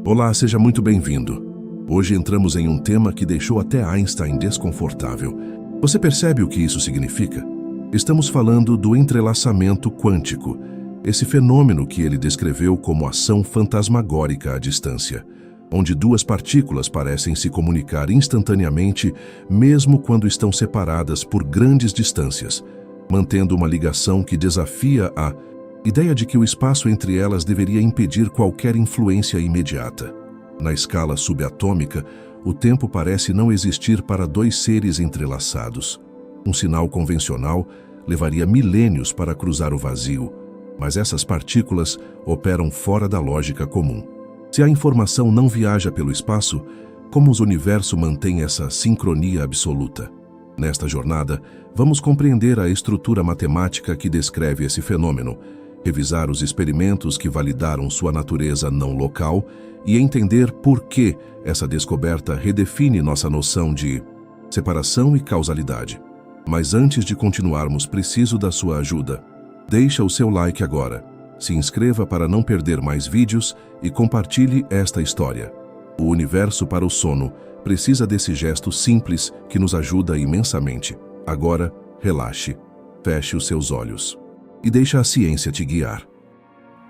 Olá, seja muito bem-vindo. Hoje entramos em um tema que deixou até Einstein desconfortável. Você percebe o que isso significa? Estamos falando do entrelaçamento quântico, esse fenômeno que ele descreveu como ação fantasmagórica à distância, onde duas partículas parecem se comunicar instantaneamente, mesmo quando estão separadas por grandes distâncias, mantendo uma ligação que desafia a ideia de que o espaço entre elas deveria impedir qualquer influência imediata. Na escala subatômica, o tempo parece não existir para dois seres entrelaçados. Um sinal convencional levaria milênios para cruzar o vazio, mas essas partículas operam fora da lógica comum. Se a informação não viaja pelo espaço, como o universo mantém essa sincronia absoluta? Nesta jornada, vamos compreender a estrutura matemática que descreve esse fenômeno, revisar os experimentos que validaram sua natureza não local e entender por que essa descoberta redefine nossa noção de separação e causalidade. Mas antes de continuarmos, preciso da sua ajuda. Deixa o seu like agora, se inscreva para não perder mais vídeos e compartilhe esta história. O universo para o sono precisa desse gesto simples que nos ajuda imensamente. Agora, relaxe, feche os seus olhos e deixa a ciência te guiar.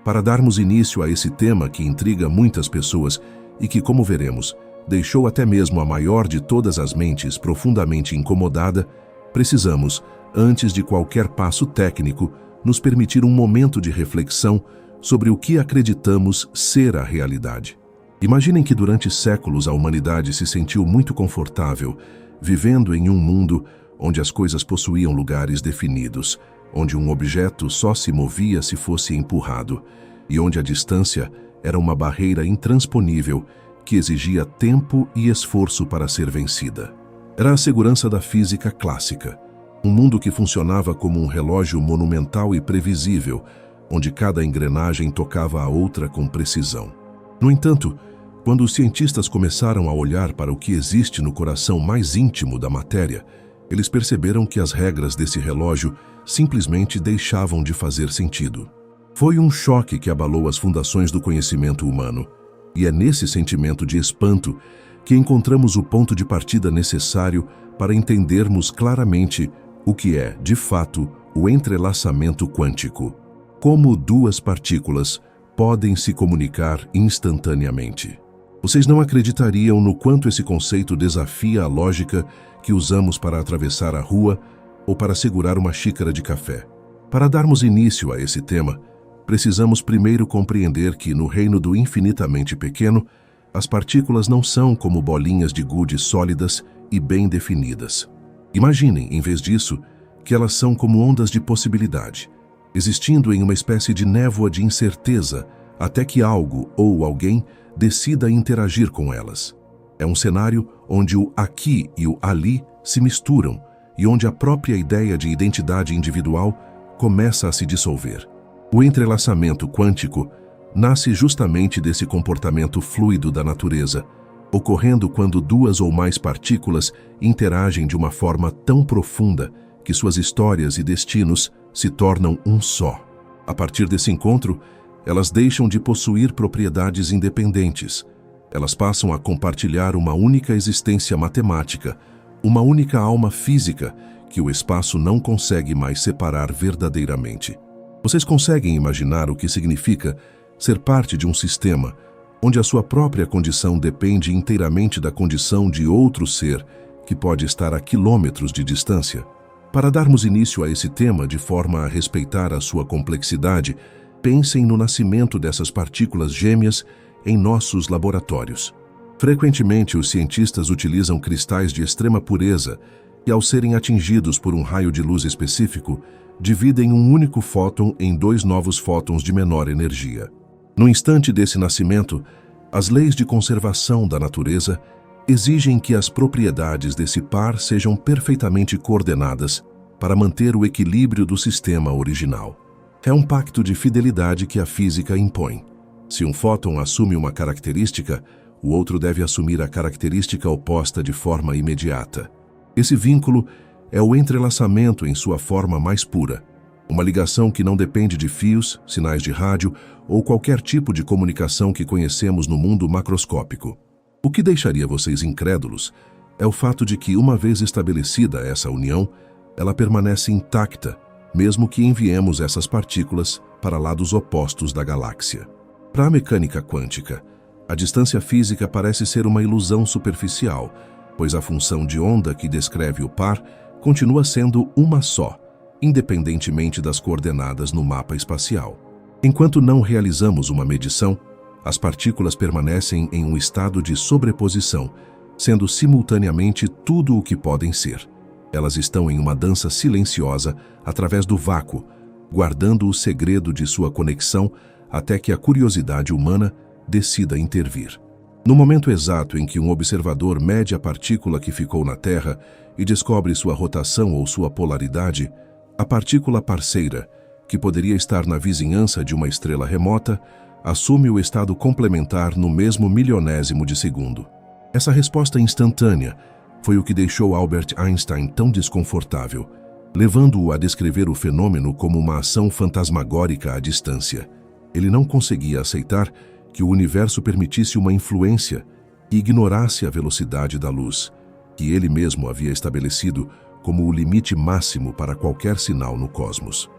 Para darmos início a esse tema que intriga muitas pessoas e que, como veremos, deixou até mesmo a maior de todas as mentes profundamente incomodada, precisamos, antes de qualquer passo técnico, nos permitir um momento de reflexão sobre o que acreditamos ser a realidade. Imaginem que durante séculos a humanidade se sentiu muito confortável, vivendo em um mundo onde as coisas possuíam lugares definidos, onde um objeto só se movia se fosse empurrado, e onde a distância era uma barreira intransponível que exigia tempo e esforço para ser vencida. Era a segurança da física clássica, um mundo que funcionava como um relógio monumental e previsível, onde cada engrenagem tocava a outra com precisão. No entanto, quando os cientistas começaram a olhar para o que existe no coração mais íntimo da matéria, eles perceberam que as regras desse relógio simplesmente deixavam de fazer sentido. Foi um choque que abalou as fundações do conhecimento humano, e é nesse sentimento de espanto que encontramos o ponto de partida necessário para entendermos claramente o que é, de fato, o entrelaçamento quântico. Como duas partículas podem se comunicar instantaneamente. Vocês não acreditariam no quanto esse conceito desafia a lógica que usamos para atravessar a rua ou para segurar uma xícara de café. Para darmos início a esse tema, precisamos primeiro compreender que, no reino do infinitamente pequeno, as partículas não são como bolinhas de gude sólidas e bem definidas. Imaginem, em vez disso, que elas são como ondas de possibilidade, existindo em uma espécie de névoa de incerteza até que algo ou alguém decida interagir com elas. É um cenário onde o aqui e o ali se misturam e onde a própria ideia de identidade individual começa a se dissolver. O entrelaçamento quântico nasce justamente desse comportamento fluido da natureza, ocorrendo quando duas ou mais partículas interagem de uma forma tão profunda que suas histórias e destinos se tornam um só. A partir desse encontro, elas deixam de possuir propriedades independentes. Elas passam a compartilhar uma única existência matemática, uma única alma física que o espaço não consegue mais separar verdadeiramente. Vocês conseguem imaginar o que significa ser parte de um sistema onde a sua própria condição depende inteiramente da condição de outro ser que pode estar a quilômetros de distância? Para darmos início a esse tema de forma a respeitar a sua complexidade, pensem no nascimento dessas partículas gêmeas em nossos laboratórios. Frequentemente, os cientistas utilizam cristais de extrema pureza e, ao serem atingidos por um raio de luz específico, dividem um único fóton em dois novos fótons de menor energia. No instante desse nascimento, as leis de conservação da natureza exigem que as propriedades desse par sejam perfeitamente coordenadas para manter o equilíbrio do sistema original. É um pacto de fidelidade que a física impõe. Se um fóton assume uma característica, o outro deve assumir a característica oposta de forma imediata. Esse vínculo é o entrelaçamento em sua forma mais pura. Uma ligação que não depende de fios, sinais de rádio ou qualquer tipo de comunicação que conhecemos no mundo macroscópico. O que deixaria vocês incrédulos é o fato de que, uma vez estabelecida essa união, ela permanece intacta, mesmo que enviemos essas partículas para lados opostos da galáxia. Para a mecânica quântica, a distância física parece ser uma ilusão superficial, pois a função de onda que descreve o par continua sendo uma só, independentemente das coordenadas no mapa espacial. Enquanto não realizamos uma medição, as partículas permanecem em um estado de sobreposição, sendo simultaneamente tudo o que podem ser. Elas estão em uma dança silenciosa através do vácuo, guardando o segredo de sua conexão até que a curiosidade humana decida intervir. No momento exato em que um observador mede a partícula que ficou na Terra e descobre sua rotação ou sua polaridade, a partícula parceira, que poderia estar na vizinhança de uma estrela remota, assume o estado complementar no mesmo milionésimo de segundo. Essa resposta instantânea foi o que deixou Albert Einstein tão desconfortável, levando-o a descrever o fenômeno como uma ação fantasmagórica à distância. Ele não conseguia aceitar que o universo permitisse uma influência e ignorasse a velocidade da luz, que ele mesmo havia estabelecido como o limite máximo para qualquer sinal no cosmos.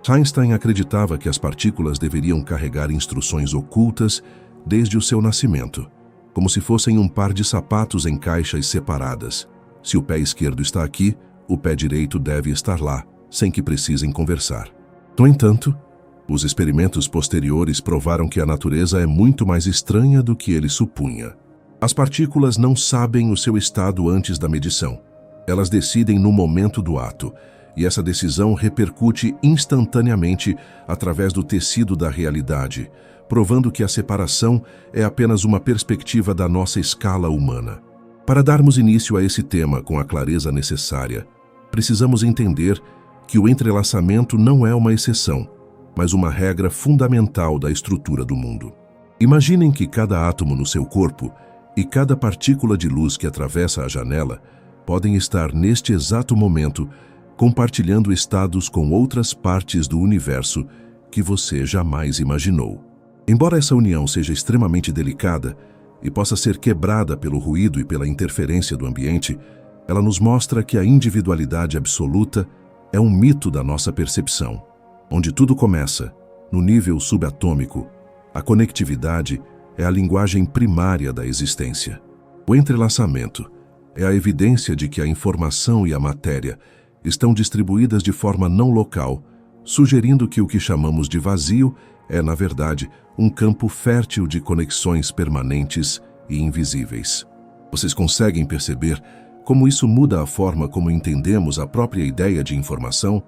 Einstein acreditava que as partículas deveriam carregar instruções ocultas desde o seu nascimento, como se fossem um par de sapatos em caixas separadas. Se o pé esquerdo está aqui, o pé direito deve estar lá, sem que precisem conversar. No entanto, os experimentos posteriores provaram que a natureza é muito mais estranha do que ele supunha. As partículas não sabem o seu estado antes da medição. Elas decidem no momento do ato, e essa decisão repercute instantaneamente através do tecido da realidade, provando que a separação é apenas uma perspectiva da nossa escala humana. Para darmos início a esse tema com a clareza necessária, precisamos entender que o entrelaçamento não é uma exceção, mas uma regra fundamental da estrutura do mundo. Imaginem que cada átomo no seu corpo e cada partícula de luz que atravessa a janela podem estar neste exato momento compartilhando estados com outras partes do universo que você jamais imaginou. Embora essa união seja extremamente delicada e possa ser quebrada pelo ruído e pela interferência do ambiente, ela nos mostra que a individualidade absoluta é um mito da nossa percepção. Onde tudo começa, no nível subatômico, a conectividade é a linguagem primária da existência. O entrelaçamento é a evidência de que a informação e a matéria estão distribuídas de forma não local, sugerindo que o que chamamos de vazio é, na verdade, um campo fértil de conexões permanentes e invisíveis. Vocês conseguem perceber como isso muda a forma como entendemos a própria ideia de informação?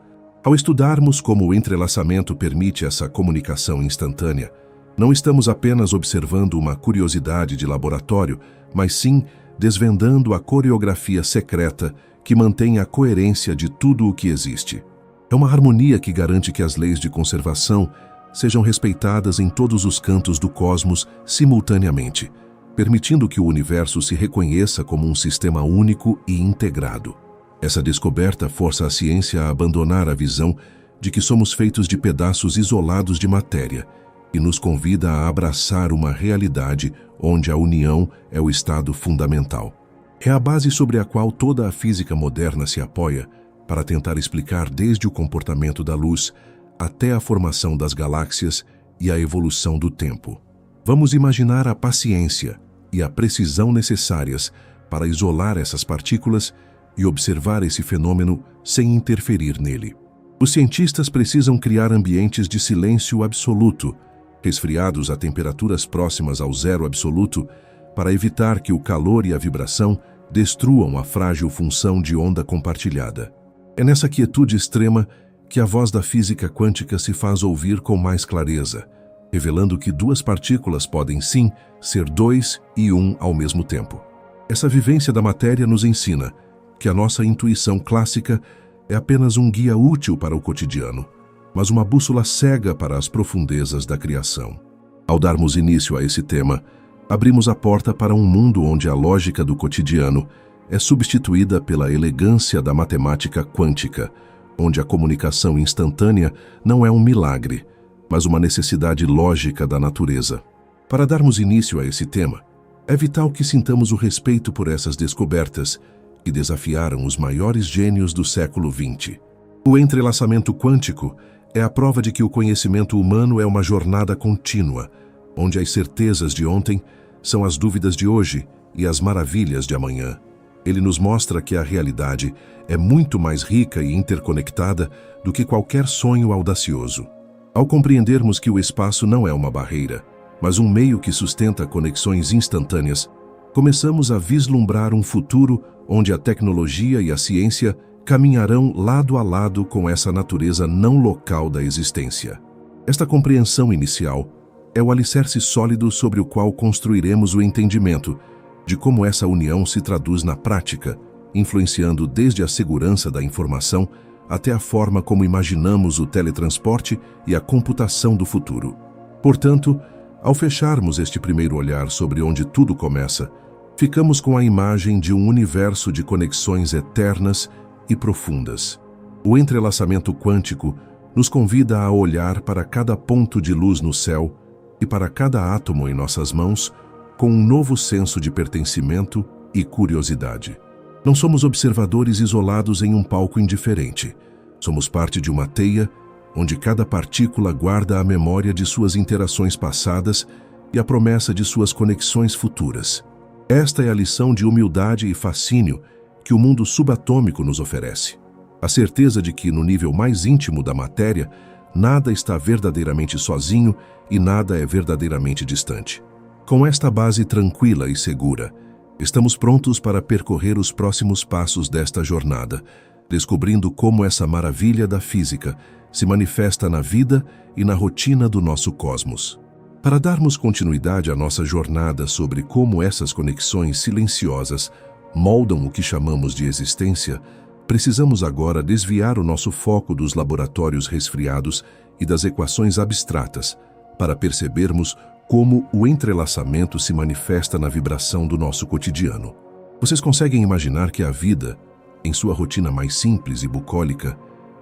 Ao estudarmos como o entrelaçamento permite essa comunicação instantânea, não estamos apenas observando uma curiosidade de laboratório, mas sim desvendando a coreografia secreta que mantém a coerência de tudo o que existe. É uma harmonia que garante que as leis de conservação sejam respeitadas em todos os cantos do cosmos simultaneamente, permitindo que o universo se reconheça como um sistema único e integrado. Essa descoberta força a ciência a abandonar a visão de que somos feitos de pedaços isolados de matéria e nos convida a abraçar uma realidade onde a união é o estado fundamental. É a base sobre a qual toda a física moderna se apoia para tentar explicar desde o comportamento da luz até a formação das galáxias e a evolução do tempo. Vamos imaginar a paciência e a precisão necessárias para isolar essas partículas e observar esse fenômeno sem interferir nele. Os cientistas precisam criar ambientes de silêncio absoluto, resfriados a temperaturas próximas ao zero absoluto, para evitar que o calor e a vibração destruam a frágil função de onda compartilhada. É nessa quietude extrema que a voz da física quântica se faz ouvir com mais clareza, revelando que duas partículas podem sim ser dois e um ao mesmo tempo. Essa vivência da matéria nos ensina que a nossa intuição clássica é apenas um guia útil para o cotidiano, mas uma bússola cega para as profundezas da criação. Ao darmos início a esse tema, abrimos a porta para um mundo onde a lógica do cotidiano é substituída pela elegância da matemática quântica, onde a comunicação instantânea não é um milagre, mas uma necessidade lógica da natureza. Para darmos início a esse tema, é vital que sintamos o respeito por essas descobertas que desafiaram os maiores gênios do século XX. O entrelaçamento quântico é a prova de que o conhecimento humano é uma jornada contínua, onde as certezas de ontem são as dúvidas de hoje e as maravilhas de amanhã. Ele nos mostra que a realidade é muito mais rica e interconectada do que qualquer sonho audacioso. Ao compreendermos que o espaço não é uma barreira, mas um meio que sustenta conexões instantâneas, começamos a vislumbrar um futuro onde a tecnologia e a ciência caminharão lado a lado com essa natureza não local da existência. Esta compreensão inicial é o alicerce sólido sobre o qual construiremos o entendimento de como essa união se traduz na prática, influenciando desde a segurança da informação até a forma como imaginamos o teletransporte e a computação do futuro. Portanto, ao fecharmos este primeiro olhar sobre onde tudo começa, ficamos com a imagem de um universo de conexões eternas e profundas. O entrelaçamento quântico nos convida a olhar para cada ponto de luz no céu e para cada átomo em nossas mãos com um novo senso de pertencimento e curiosidade. Não somos observadores isolados em um palco indiferente. Somos parte de uma teia onde cada partícula guarda a memória de suas interações passadas e a promessa de suas conexões futuras. Esta é a lição de humildade e fascínio que o mundo subatômico nos oferece. A certeza de que, no nível mais íntimo da matéria, nada está verdadeiramente sozinho e nada é verdadeiramente distante. Com esta base tranquila e segura, estamos prontos para percorrer os próximos passos desta jornada, descobrindo como essa maravilha da física se manifesta na vida e na rotina do nosso cosmos. Para darmos continuidade à nossa jornada sobre como essas conexões silenciosas moldam o que chamamos de existência, precisamos agora desviar o nosso foco dos laboratórios resfriados e das equações abstratas para percebermos como o entrelaçamento se manifesta na vibração do nosso cotidiano. Vocês conseguem imaginar que a vida, em sua rotina mais simples e bucólica,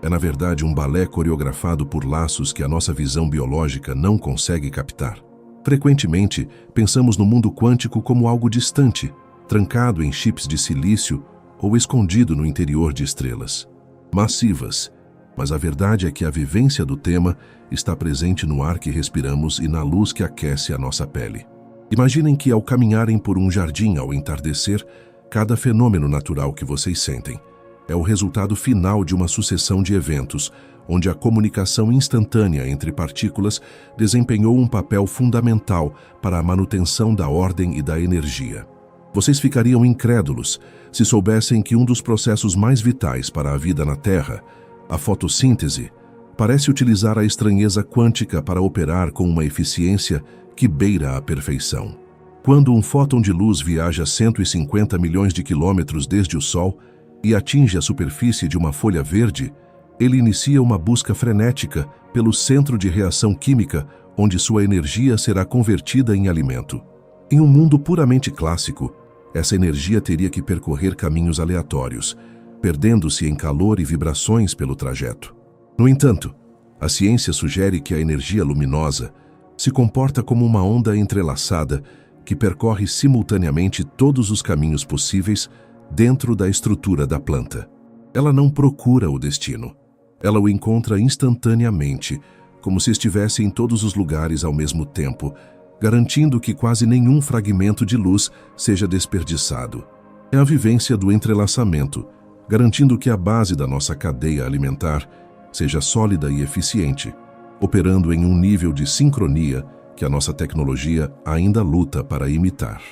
é na verdade um balé coreografado por laços que a nossa visão biológica não consegue captar? Frequentemente, pensamos no mundo quântico como algo distante, trancado em chips de silício ou escondido no interior de estrelas massivas. Mas a verdade é que a vivência do tema está presente no ar que respiramos e na luz que aquece a nossa pele. Imaginem que, ao caminharem por um jardim ao entardecer, cada fenômeno natural que vocês sentem é o resultado final de uma sucessão de eventos, onde a comunicação instantânea entre partículas desempenhou um papel fundamental para a manutenção da ordem e da energia. Vocês ficariam incrédulos se soubessem que um dos processos mais vitais para a vida na Terra, a fotossíntese, parece utilizar a estranheza quântica para operar com uma eficiência que beira a perfeição. Quando um fóton de luz viaja 150 milhões de quilômetros desde o Sol e atinge a superfície de uma folha verde, ele inicia uma busca frenética pelo centro de reação química onde sua energia será convertida em alimento. Em um mundo puramente clássico, essa energia teria que percorrer caminhos aleatórios, perdendo-se em calor e vibrações pelo trajeto. No entanto, a ciência sugere que a energia luminosa se comporta como uma onda entrelaçada que percorre simultaneamente todos os caminhos possíveis dentro da estrutura da planta. Ela não procura o destino. Ela o encontra instantaneamente, como se estivesse em todos os lugares ao mesmo tempo, garantindo que quase nenhum fragmento de luz seja desperdiçado. É a vivência do entrelaçamento, garantindo que a base da nossa cadeia alimentar seja sólida e eficiente, operando em um nível de sincronia que a nossa tecnologia ainda luta para imitar.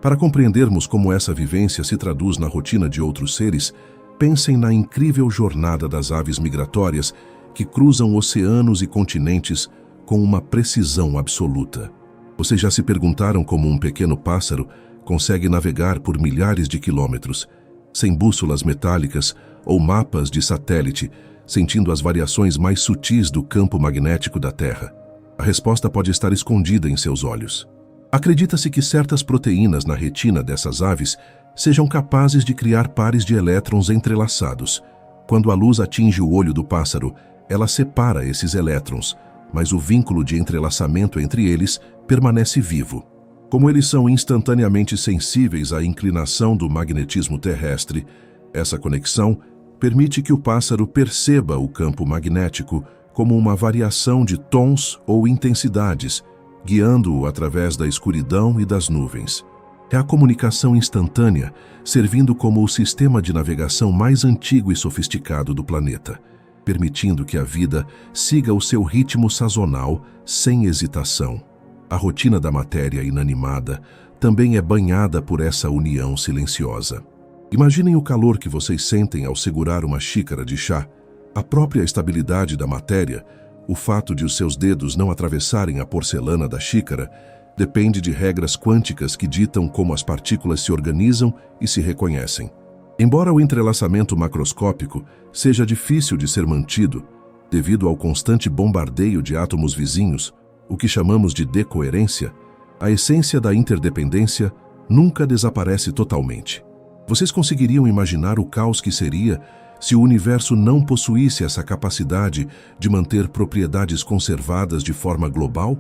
Para compreendermos como essa vivência se traduz na rotina de outros seres, pensem na incrível jornada das aves migratórias que cruzam oceanos e continentes com uma precisão absoluta. Vocês já se perguntaram como um pequeno pássaro consegue navegar por milhares de quilômetros, sem bússolas metálicas ou mapas de satélite, sentindo as variações mais sutis do campo magnético da Terra? A resposta pode estar escondida em seus olhos. Acredita-se que certas proteínas na retina dessas aves sejam capazes de criar pares de elétrons entrelaçados, Quando a luz atinge o olho do pássaro, ela separa esses elétrons, mas o vínculo de entrelaçamento entre eles permanece vivo. Como eles são instantaneamente sensíveis à inclinação do magnetismo terrestre, essa conexão permite que o pássaro perceba o campo magnético como uma variação de tons ou intensidades, guiando-o através da escuridão e das nuvens. É a comunicação instantânea, servindo como o sistema de navegação mais antigo e sofisticado do planeta, permitindo que a vida siga o seu ritmo sazonal, sem hesitação. A rotina da matéria inanimada também é banhada por essa união silenciosa. Imaginem o calor que vocês sentem ao segurar uma xícara de chá. A própria estabilidade da matéria, o fato de os seus dedos não atravessarem a porcelana da xícara, depende de regras quânticas que ditam como as partículas se organizam e se reconhecem. Embora o entrelaçamento macroscópico seja difícil de ser mantido, devido ao constante bombardeio de átomos vizinhos, o que chamamos de decoerência, a essência da interdependência nunca desaparece totalmente. Vocês conseguiriam imaginar o caos que seria se o universo não possuísse essa capacidade de manter propriedades conservadas de forma global?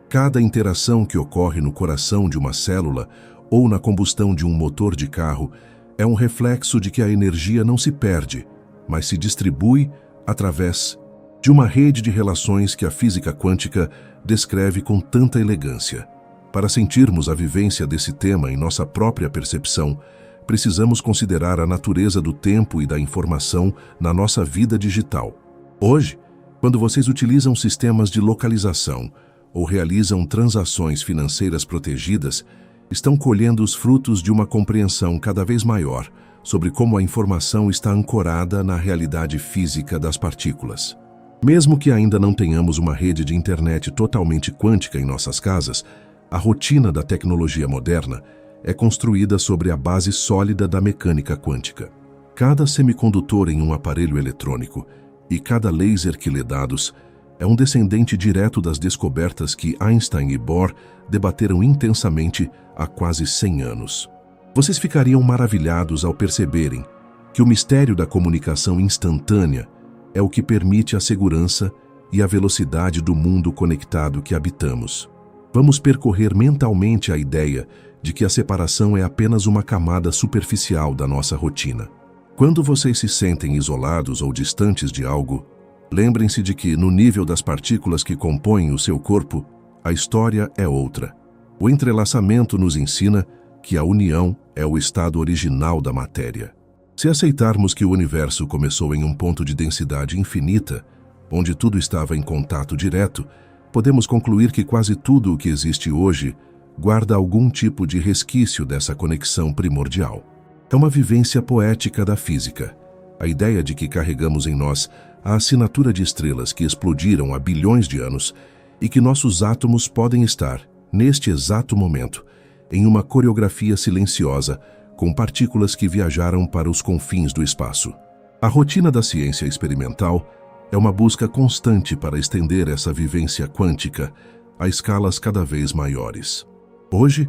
Cada interação que ocorre no coração de uma célula ou na combustão de um motor de carro é um reflexo de que a energia não se perde, mas se distribui através de uma rede de relações que a física quântica descreve com tanta elegância. Para sentirmos a vivência desse tema em nossa própria percepção, precisamos considerar a natureza do tempo e da informação na nossa vida digital. Hoje, quando vocês utilizam sistemas de localização ou realizam transações financeiras protegidas, estão colhendo os frutos de uma compreensão cada vez maior sobre como a informação está ancorada na realidade física das partículas. Mesmo que ainda não tenhamos uma rede de internet totalmente quântica em nossas casas, a rotina da tecnologia moderna é construída sobre a base sólida da mecânica quântica. Cada semicondutor em um aparelho eletrônico e cada laser que lê dados é um descendente direto das descobertas que Einstein e Bohr debateram intensamente há quase 100 anos. Vocês ficariam maravilhados ao perceberem que o mistério da comunicação instantânea é o que permite a segurança e a velocidade do mundo conectado que habitamos. Vamos percorrer mentalmente a ideia de que a separação é apenas uma camada superficial da nossa rotina. Quando vocês se sentem isolados ou distantes de algo, lembrem-se de que, no nível das partículas que compõem o seu corpo, a história é outra. O entrelaçamento nos ensina que a união é o estado original da matéria. Se aceitarmos que o universo começou em um ponto de densidade infinita, onde tudo estava em contato direto, podemos concluir que quase tudo o que existe hoje guarda algum tipo de resquício dessa conexão primordial. É uma vivência poética da física, a ideia de que carregamos em nós a assinatura de estrelas que explodiram há bilhões de anos e que nossos átomos podem estar, neste exato momento, em uma coreografia silenciosa com partículas que viajaram para os confins do espaço. A rotina da ciência experimental é uma busca constante para estender essa vivência quântica a escalas cada vez maiores. Hoje,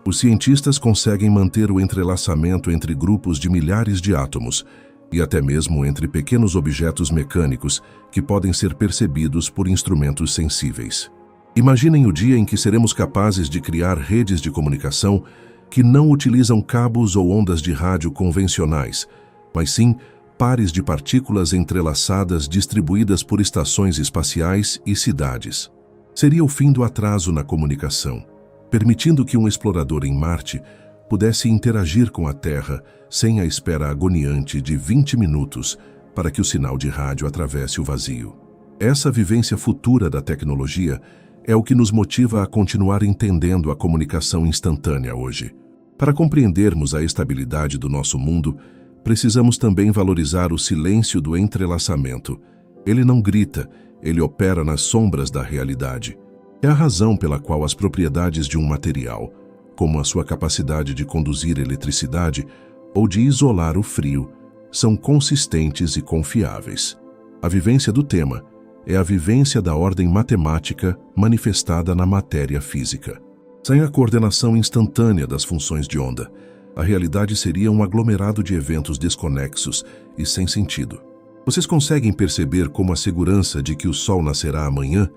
os cientistas conseguem manter o entrelaçamento entre grupos de milhares de átomos e até mesmo entre pequenos objetos mecânicos que podem ser percebidos por instrumentos sensíveis. Imaginem o dia em que seremos capazes de criar redes de comunicação que não utilizam cabos ou ondas de rádio convencionais, mas sim pares de partículas entrelaçadas distribuídas por estações espaciais e cidades. Seria o fim do atraso na comunicação, permitindo que um explorador em Marte pudesse interagir com a Terra sem a espera agoniante de 20 minutos para que o sinal de rádio atravesse o vazio. Essa vivência futura da tecnologia é o que nos motiva a continuar entendendo a comunicação instantânea hoje. Para compreendermos a estabilidade do nosso mundo, precisamos também valorizar o silêncio do entrelaçamento. Ele não grita, ele opera nas sombras da realidade. É a razão pela qual as propriedades de um material, como a sua capacidade de conduzir eletricidade ou de isolar o frio, são consistentes e confiáveis. A vivência do tema é a vivência da ordem matemática manifestada na matéria física. Sem a coordenação instantânea das funções de onda, a realidade seria um aglomerado de eventos desconexos e sem sentido. Vocês conseguem perceber como a segurança de que o sol nascerá amanhã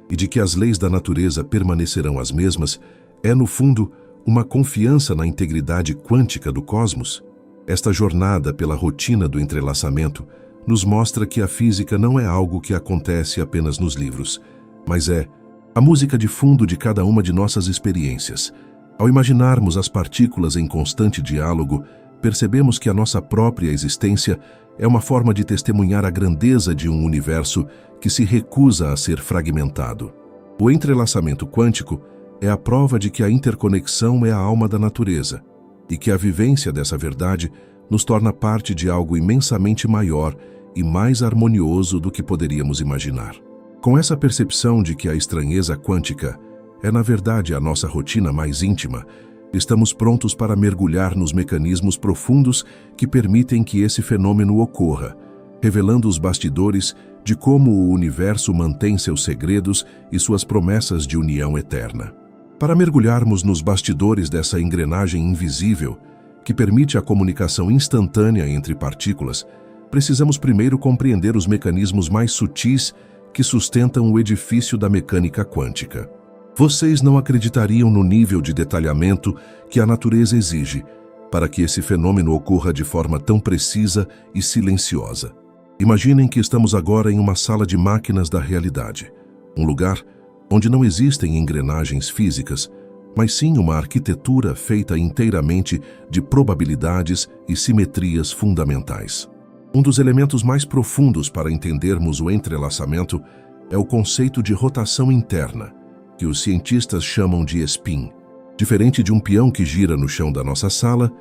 e de que as leis da natureza permanecerão as mesmas é, no fundo, uma confiança na integridade quântica do cosmos? Esta jornada pela rotina do entrelaçamento nos mostra que a física não é algo que acontece apenas nos livros, mas é a música de fundo de cada uma de nossas experiências. Ao imaginarmos as partículas em constante diálogo, percebemos que a nossa própria existência é uma forma de testemunhar a grandeza de um universo que se recusa a ser fragmentado. O entrelaçamento quântico é a prova de que a interconexão é a alma da natureza e que a vivência dessa verdade nos torna parte de algo imensamente maior e mais harmonioso do que poderíamos imaginar. Com essa percepção de que a estranheza quântica é, na verdade, a nossa rotina mais íntima, estamos prontos para mergulhar nos mecanismos profundos que permitem que esse fenômeno ocorra, revelando os bastidores de como o universo mantém seus segredos e suas promessas de união eterna. Para mergulharmos nos bastidores dessa engrenagem invisível, que permite a comunicação instantânea entre partículas, precisamos primeiro compreender os mecanismos mais sutis que sustentam o edifício da mecânica quântica. Vocês não acreditariam no nível de detalhamento que a natureza exige para que esse fenômeno ocorra de forma tão precisa e silenciosa. Imaginem que estamos agora em uma sala de máquinas da realidade, um lugar onde não existem engrenagens físicas, mas sim uma arquitetura feita inteiramente de probabilidades e simetrias fundamentais. Um dos elementos mais profundos para entendermos o entrelaçamento é o conceito de rotação interna, que os cientistas chamam de spin. Diferente de um peão que gira no chão da nossa sala,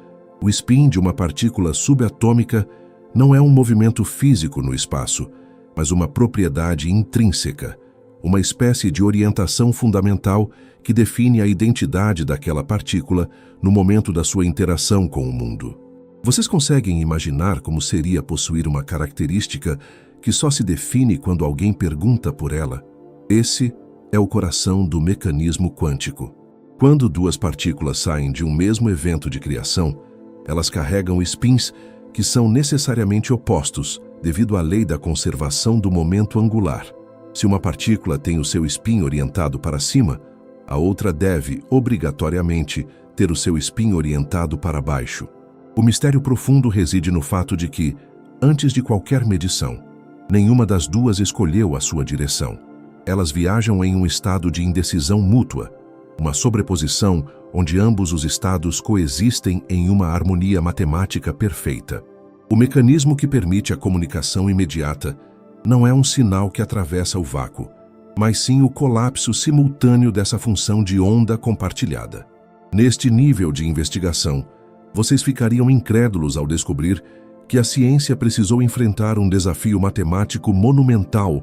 o spin de uma partícula subatômica não é um movimento físico no espaço, mas uma propriedade intrínseca, uma espécie de orientação fundamental que define a identidade daquela partícula no momento da sua interação com o mundo. Vocês conseguem imaginar como seria possuir uma característica que só se define quando alguém pergunta por ela? Esse é o coração do mecanismo quântico. Quando duas partículas saem de um mesmo evento de criação, elas carregam spins que são necessariamente opostos devido à lei da conservação do momento angular. Se uma partícula tem o seu spin orientado para cima, a outra deve, obrigatoriamente, ter o seu spin orientado para baixo. O mistério profundo reside no fato de que, antes de qualquer medição, nenhuma das duas escolheu a sua direção. Elas viajam em um estado de indecisão mútua, uma sobreposição onde ambos os estados coexistem em uma harmonia matemática perfeita. O mecanismo que permite a comunicação imediata não é um sinal que atravessa o vácuo, mas sim o colapso simultâneo dessa função de onda compartilhada. Neste nível de investigação, vocês ficariam incrédulos ao descobrir que a ciência precisou enfrentar um desafio matemático monumental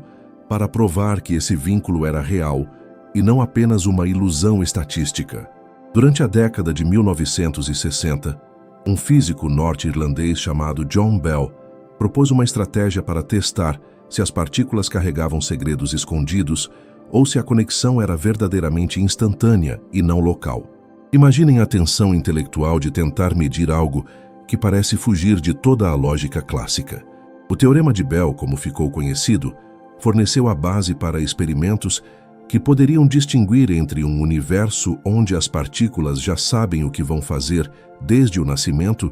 para provar que esse vínculo era real e não apenas uma ilusão estatística. Durante a década de 1960, um físico norte-irlandês chamado John Bell propôs uma estratégia para testar se as partículas carregavam segredos escondidos ou se a conexão era verdadeiramente instantânea e não local. Imaginem a tensão intelectual de tentar medir algo que parece fugir de toda a lógica clássica. O Teorema de Bell, como ficou conhecido, forneceu a base para experimentos que poderiam distinguir entre um universo onde as partículas já sabem o que vão fazer desde o nascimento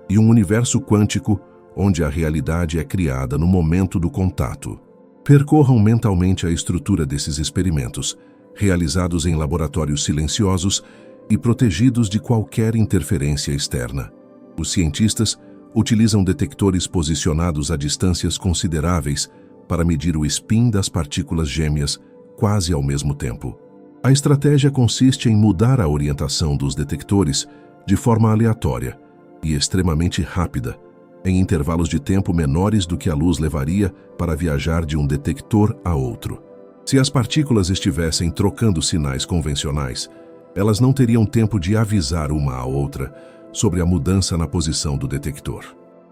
e um universo quântico onde a realidade é criada no momento do contato. Percorram mentalmente a estrutura desses experimentos, realizados em laboratórios silenciosos e protegidos de qualquer interferência externa. Os cientistas utilizam detectores posicionados a distâncias consideráveis para medir o spin das partículas gêmeas quase ao mesmo tempo. A estratégia consiste em mudar a orientação dos detectores de forma aleatória e extremamente rápida, em intervalos de tempo menores do que a luz levaria para viajar de um detector a outro. Se as partículas estivessem trocando sinais convencionais, elas não teriam tempo de avisar uma à outra sobre a mudança na posição do detector.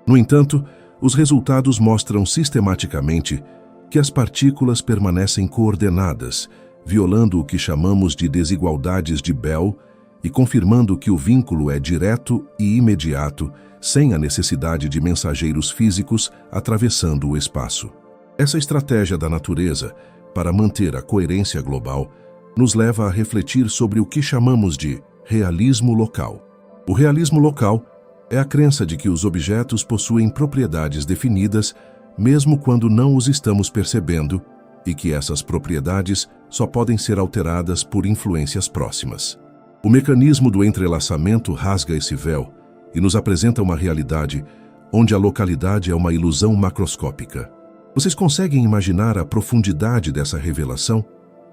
No entanto, os resultados mostram sistematicamente que as partículas permanecem coordenadas, violando o que chamamos de desigualdades de Bell e confirmando que o vínculo é direto e imediato, sem a necessidade de mensageiros físicos atravessando o espaço. Essa estratégia da natureza para manter a coerência global nos leva a refletir sobre o que chamamos de realismo local. O realismo local é a crença de que os objetos possuem propriedades definidas, mesmo quando não os estamos percebendo, e que essas propriedades só podem ser alteradas por influências próximas. O mecanismo do entrelaçamento rasga esse véu e nos apresenta uma realidade onde a localidade é uma ilusão macroscópica. Vocês conseguem imaginar a profundidade dessa revelação?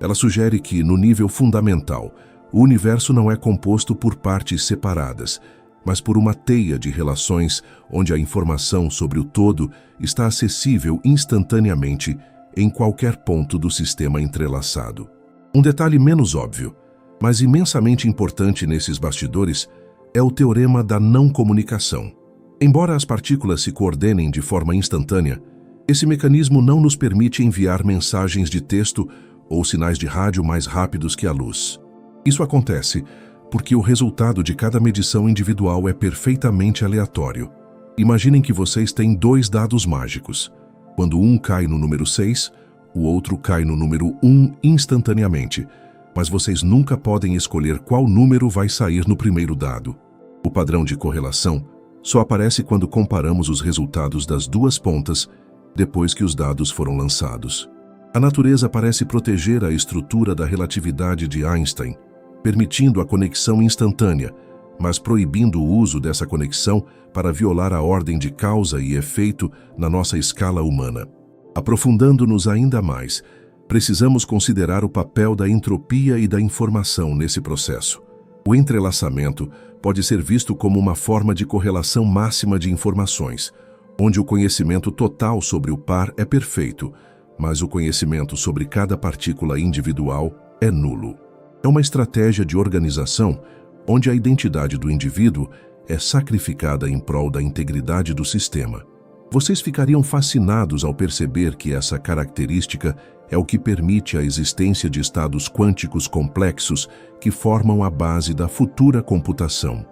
Ela sugere que, no nível fundamental, o universo não é composto por partes separadas, mas por uma teia de relações onde a informação sobre o todo está acessível instantaneamente em qualquer ponto do sistema entrelaçado. Um detalhe menos óbvio, mas imensamente importante nesses bastidores, é o teorema da não comunicação. Embora as partículas se coordenem de forma instantânea, esse mecanismo não nos permite enviar mensagens de texto ou sinais de rádio mais rápidos que a luz. Isso acontece porque o resultado de cada medição individual é perfeitamente aleatório. Imaginem que vocês têm dois dados mágicos. Quando um cai no número 6, o outro cai no número 1 instantaneamente, mas vocês nunca podem escolher qual número vai sair no primeiro dado. O padrão de correlação só aparece quando comparamos os resultados das duas pontas depois que os dados foram lançados. A natureza parece proteger a estrutura da relatividade de Einstein, permitindo a conexão instantânea, mas proibindo o uso dessa conexão para violar a ordem de causa e efeito na nossa escala humana. Aprofundando-nos ainda mais, precisamos considerar o papel da entropia e da informação nesse processo. O entrelaçamento pode ser visto como uma forma de correlação máxima de informações, onde o conhecimento total sobre o par é perfeito, mas o conhecimento sobre cada partícula individual é nulo. É uma estratégia de organização onde a identidade do indivíduo é sacrificada em prol da integridade do sistema. Vocês ficariam fascinados ao perceber que essa característica é o que permite a existência de estados quânticos complexos que formam a base da futura computação.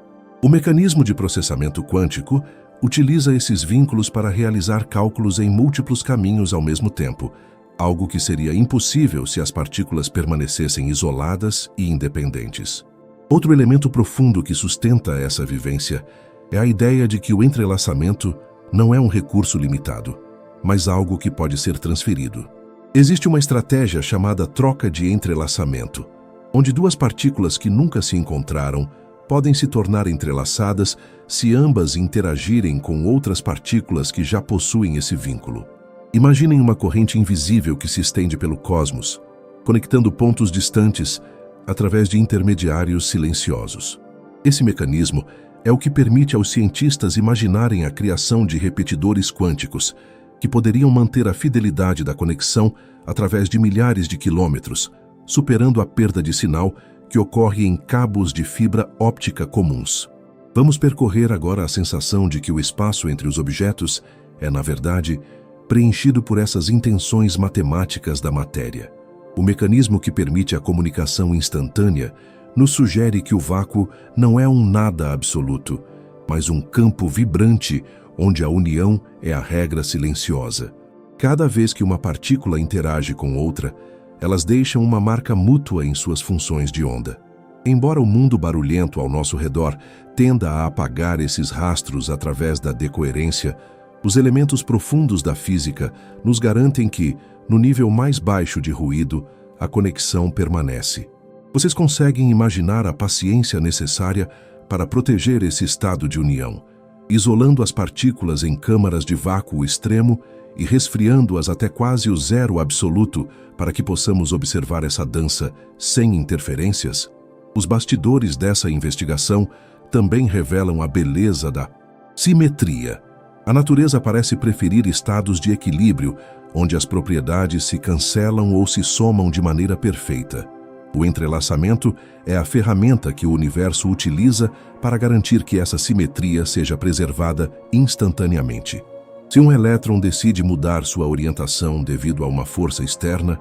O mecanismo de processamento quântico utiliza esses vínculos para realizar cálculos em múltiplos caminhos ao mesmo tempo, algo que seria impossível se as partículas permanecessem isoladas e independentes. Outro elemento profundo que sustenta essa vivência é a ideia de que o entrelaçamento não é um recurso limitado, mas algo que pode ser transferido. Existe uma estratégia chamada troca de entrelaçamento, onde duas partículas que nunca se encontraram podem se tornar entrelaçadas se ambas interagirem com outras partículas que já possuem esse vínculo. Imaginem uma corrente invisível que se estende pelo cosmos, conectando pontos distantes através de intermediários silenciosos. Esse mecanismo é o que permite aos cientistas imaginarem a criação de repetidores quânticos, que poderiam manter a fidelidade da conexão através de milhares de quilômetros, superando a perda de sinal que ocorre em cabos de fibra óptica comuns. Vamos percorrer agora a sensação de que o espaço entre os objetos é, na verdade, preenchido por essas intenções matemáticas da matéria. O mecanismo que permite a comunicação instantânea nos sugere que o vácuo não é um nada absoluto, mas um campo vibrante onde a união é a regra silenciosa. Cada vez que uma partícula interage com outra, elas deixam uma marca mútua em suas funções de onda. Embora o mundo barulhento ao nosso redor tenda a apagar esses rastros através da decoerência, os elementos profundos da física nos garantem que, no nível mais baixo de ruído, a conexão permanece. Vocês conseguem imaginar a paciência necessária para proteger esse estado de união, isolando as partículas em câmaras de vácuo extremo e resfriando-as até quase o zero absoluto para que possamos observar essa dança sem interferências? Os bastidores dessa investigação também revelam a beleza da simetria. A natureza parece preferir estados de equilíbrio, onde as propriedades se cancelam ou se somam de maneira perfeita. O entrelaçamento é a ferramenta que o universo utiliza para garantir que essa simetria seja preservada instantaneamente. Se um elétron decide mudar sua orientação devido a uma força externa,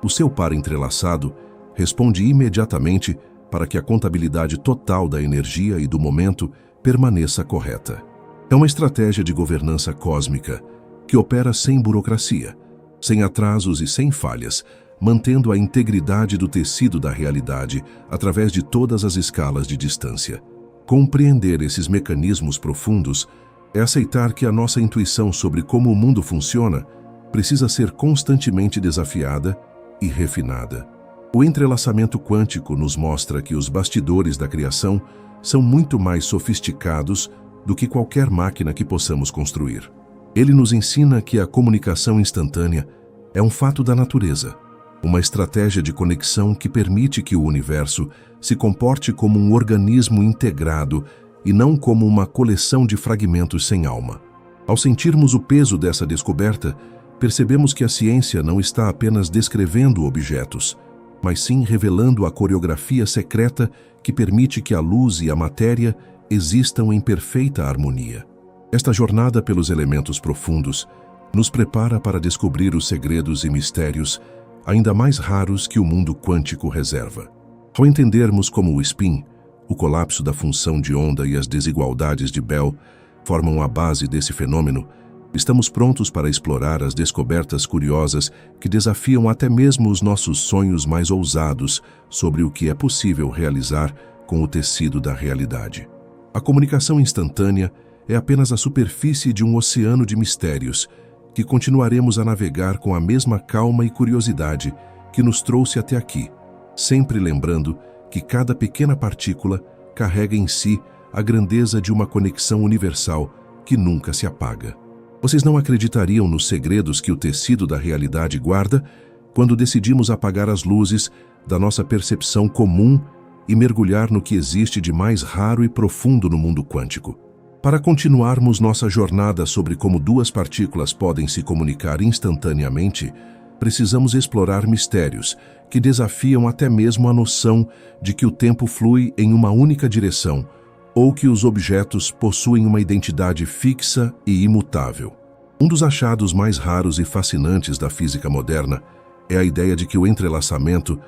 o seu par entrelaçado responde imediatamente para que a contabilidade total da energia e do momento permaneça correta. É uma estratégia de governança cósmica que opera sem burocracia, sem atrasos e sem falhas, mantendo a integridade do tecido da realidade através de todas as escalas de distância. Compreender esses mecanismos profundos é aceitar que a nossa intuição sobre como o mundo funciona precisa ser constantemente desafiada e refinada. O entrelaçamento quântico nos mostra que os bastidores da criação são muito mais sofisticados do que qualquer máquina que possamos construir. Ele nos ensina que a comunicação instantânea é um fato da natureza, uma estratégia de conexão que permite que o universo se comporte como um organismo integrado e não como uma coleção de fragmentos sem alma. Ao sentirmos o peso dessa descoberta, percebemos que a ciência não está apenas descrevendo objetos, mas sim revelando a coreografia secreta que permite que a luz e a matéria existam em perfeita harmonia. Esta jornada pelos elementos profundos nos prepara para descobrir os segredos e mistérios ainda mais raros que o mundo quântico reserva. Ao entendermos como o spin, o colapso da função de onda e as desigualdades de Bell formam a base desse fenômeno, estamos prontos para explorar as descobertas curiosas que desafiam até mesmo os nossos sonhos mais ousados sobre o que é possível realizar com o tecido da realidade. A comunicação instantânea é apenas a superfície de um oceano de mistérios que continuaremos a navegar com a mesma calma e curiosidade que nos trouxe até aqui, sempre lembrando que cada pequena partícula carrega em si a grandeza de uma conexão universal que nunca se apaga. Vocês não acreditariam nos segredos que o tecido da realidade guarda quando decidimos apagar as luzes da nossa percepção comum e mergulhar no que existe de mais raro e profundo no mundo quântico. Para continuarmos nossa jornada sobre como duas partículas podem se comunicar instantaneamente, precisamos explorar mistérios que desafiam até mesmo a noção de que o tempo flui em uma única direção ou que os objetos possuem uma identidade fixa e imutável. Um dos achados mais raros e fascinantes da física moderna é a ideia de que o entrelaçamento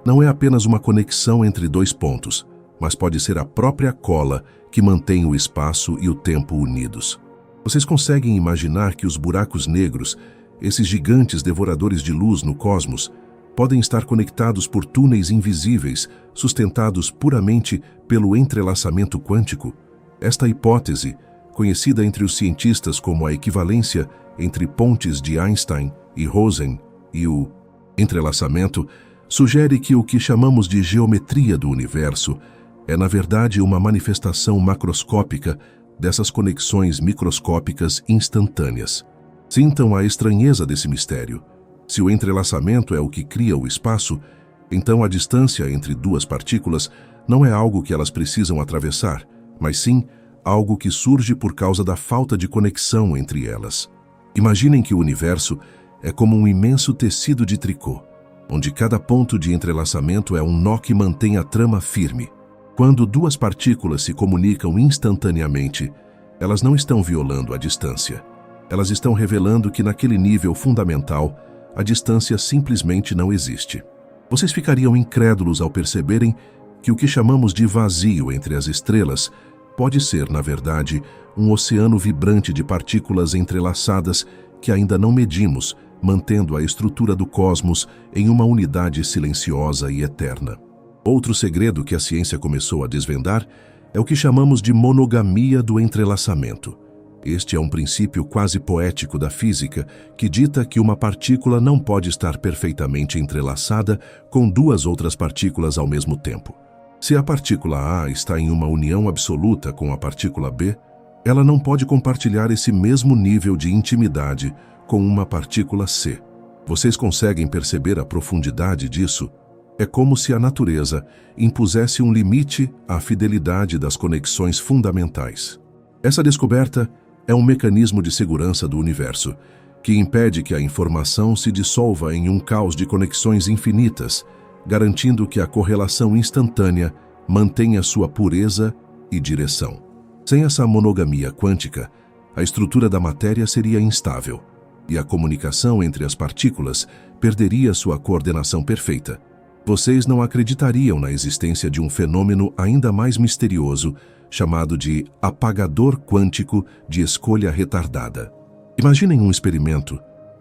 não é apenas uma conexão entre dois pontos, mas pode ser a própria cola que mantém o espaço e o tempo unidos. Vocês conseguem imaginar que os buracos negros, esses gigantes devoradores de luz no cosmos, podem estar conectados por túneis invisíveis, sustentados puramente pelo entrelaçamento quântico? Esta hipótese, conhecida entre os cientistas como a equivalência entre pontes de Einstein e Rosen e o entrelaçamento, sugere que o que chamamos de geometria do universo é, na verdade, uma manifestação macroscópica dessas conexões microscópicas instantâneas. Sintam a estranheza desse mistério. Se o entrelaçamento é o que cria o espaço, então a distância entre duas partículas não é algo que elas precisam atravessar, mas sim algo que surge por causa da falta de conexão entre elas. Imaginem que o universo é como um imenso tecido de tricô, onde cada ponto de entrelaçamento é um nó que mantém a trama firme. Quando duas partículas se comunicam instantaneamente, elas não estão violando a distância. Elas estão revelando que naquele nível fundamental, a distância simplesmente não existe. Vocês ficariam incrédulos ao perceberem que o que chamamos de vazio entre as estrelas pode ser, na verdade, um oceano vibrante de partículas entrelaçadas que ainda não medimos, mantendo a estrutura do cosmos em uma unidade silenciosa e eterna. Outro segredo que a ciência começou a desvendar é o que chamamos de monogamia do entrelaçamento. Este é um princípio quase poético da física que dita que uma partícula não pode estar perfeitamente entrelaçada com duas outras partículas ao mesmo tempo. Se a partícula A está em uma união absoluta com a partícula B, ela não pode compartilhar esse mesmo nível de intimidade com uma partícula C. Vocês conseguem perceber a profundidade disso? É como se a natureza impusesse um limite à fidelidade das conexões fundamentais. Essa descoberta é um mecanismo de segurança do universo, que impede que a informação se dissolva em um caos de conexões infinitas, garantindo que a correlação instantânea mantenha sua pureza e direção. Sem essa monogamia quântica, a estrutura da matéria seria instável, e a comunicação entre as partículas perderia sua coordenação perfeita. Vocês não acreditariam na existência de um fenômeno ainda mais misterioso chamado de apagador quântico de escolha retardada. Imaginem um experimento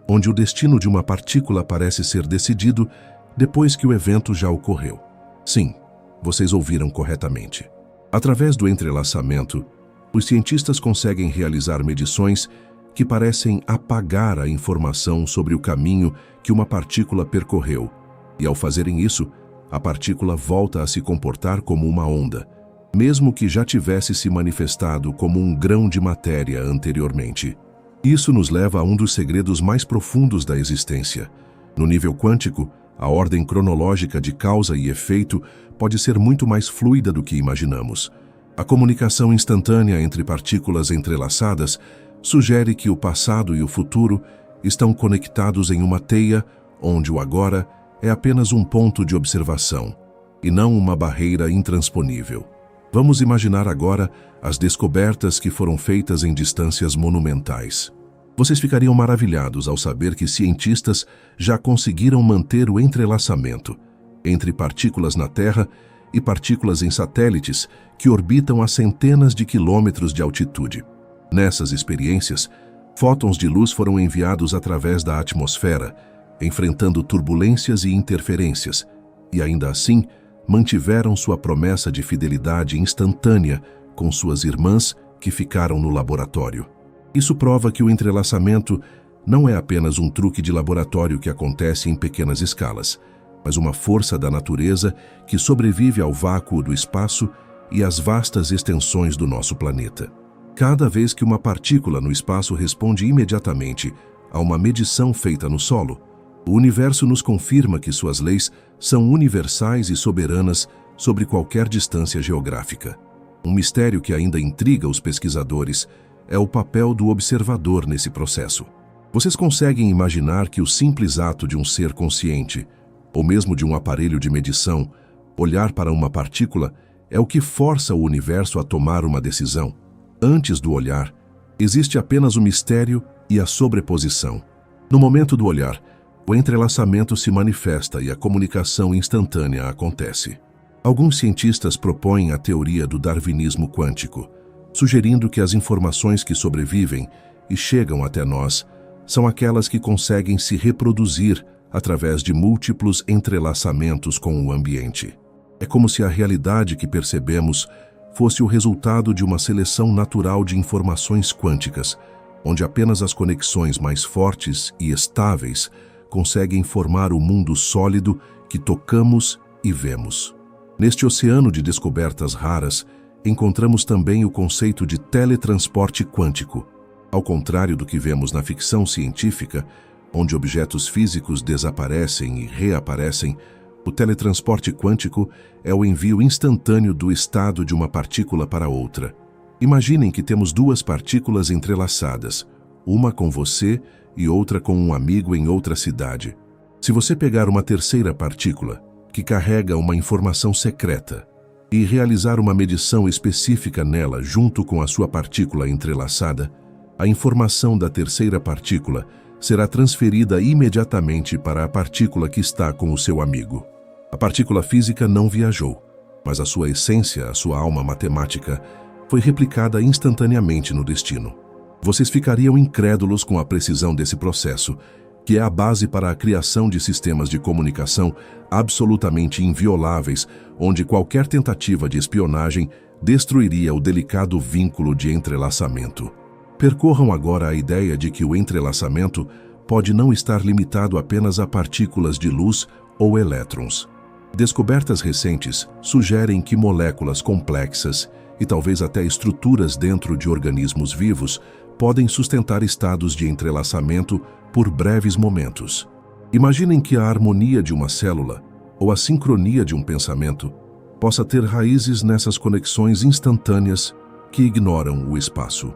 onde o destino de uma partícula parece ser decidido depois que o evento já ocorreu. Sim, vocês ouviram corretamente. Através do entrelaçamento, os cientistas conseguem realizar medições que parecem apagar a informação sobre o caminho que uma partícula percorreu, e ao fazerem isso, a partícula volta a se comportar como uma onda, mesmo que já tivesse se manifestado como um grão de matéria anteriormente. Isso nos leva a um dos segredos mais profundos da existência. No nível quântico, a ordem cronológica de causa e efeito pode ser muito mais fluida do que imaginamos. A comunicação instantânea entre partículas entrelaçadas sugere que o passado e o futuro estão conectados em uma teia onde o agora é apenas um ponto de observação e não uma barreira intransponível. Vamos imaginar agora as descobertas que foram feitas em distâncias monumentais. Vocês ficariam maravilhados ao saber que cientistas já conseguiram manter o entrelaçamento entre partículas na Terra e partículas em satélites que orbitam a centenas de quilômetros de altitude. Nessas experiências, fótons de luz foram enviados através da atmosfera, enfrentando turbulências e interferências, e ainda assim mantiveram sua promessa de fidelidade instantânea com suas irmãs que ficaram no laboratório. Isso prova que o entrelaçamento não é apenas um truque de laboratório que acontece em pequenas escalas, mas uma força da natureza que sobrevive ao vácuo do espaço e às vastas extensões do nosso planeta. Cada vez que uma partícula no espaço responde imediatamente a uma medição feita no solo, o universo nos confirma que suas leis são universais e soberanas sobre qualquer distância geográfica. Um mistério que ainda intriga os pesquisadores é o papel do observador nesse processo. Vocês conseguem imaginar que o simples ato de um ser consciente, ou mesmo de um aparelho de medição, olhar para uma partícula é o que força o universo a tomar uma decisão? Antes do olhar, existe apenas o mistério e a sobreposição. No momento do olhar, o entrelaçamento se manifesta e a comunicação instantânea acontece. Alguns cientistas propõem a teoria do darwinismo quântico, sugerindo que as informações que sobrevivem e chegam até nós são aquelas que conseguem se reproduzir através de múltiplos entrelaçamentos com o ambiente. É como se a realidade que percebemos fosse o resultado de uma seleção natural de informações quânticas, onde apenas as conexões mais fortes e estáveis conseguem formar o mundo sólido que tocamos e vemos. Neste oceano de descobertas raras, encontramos também o conceito de teletransporte quântico. Ao contrário do que vemos na ficção científica, onde objetos físicos desaparecem e reaparecem, o teletransporte quântico é o envio instantâneo do estado de uma partícula para outra. Imaginem que temos duas partículas entrelaçadas, uma com você e outra com um amigo em outra cidade. Se você pegar uma terceira partícula, que carrega uma informação secreta, e realizar uma medição específica nela junto com a sua partícula entrelaçada, a informação da terceira partícula será transferida imediatamente para a partícula que está com o seu amigo. A partícula física não viajou, mas a sua essência, a sua alma matemática, foi replicada instantaneamente no destino. Vocês ficariam incrédulos com a precisão desse processo, que é a base para a criação de sistemas de comunicação absolutamente invioláveis, onde qualquer tentativa de espionagem destruiria o delicado vínculo de entrelaçamento. Percorram agora a ideia de que o entrelaçamento pode não estar limitado apenas a partículas de luz ou elétrons. Descobertas recentes sugerem que moléculas complexas e talvez até estruturas dentro de organismos vivos podem sustentar estados de entrelaçamento por breves momentos. Imaginem que a harmonia de uma célula ou a sincronia de um pensamento possa ter raízes nessas conexões instantâneas que ignoram o espaço.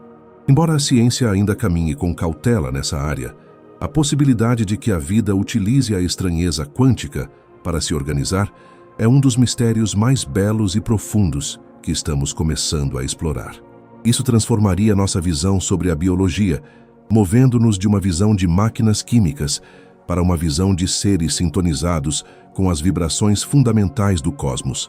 Embora a ciência ainda caminhe com cautela nessa área, a possibilidade de que a vida utilize a estranheza quântica para se organizar é um dos mistérios mais belos e profundos que estamos começando a explorar. Isso transformaria nossa visão sobre a biologia, movendo-nos de uma visão de máquinas químicas para uma visão de seres sintonizados com as vibrações fundamentais do cosmos.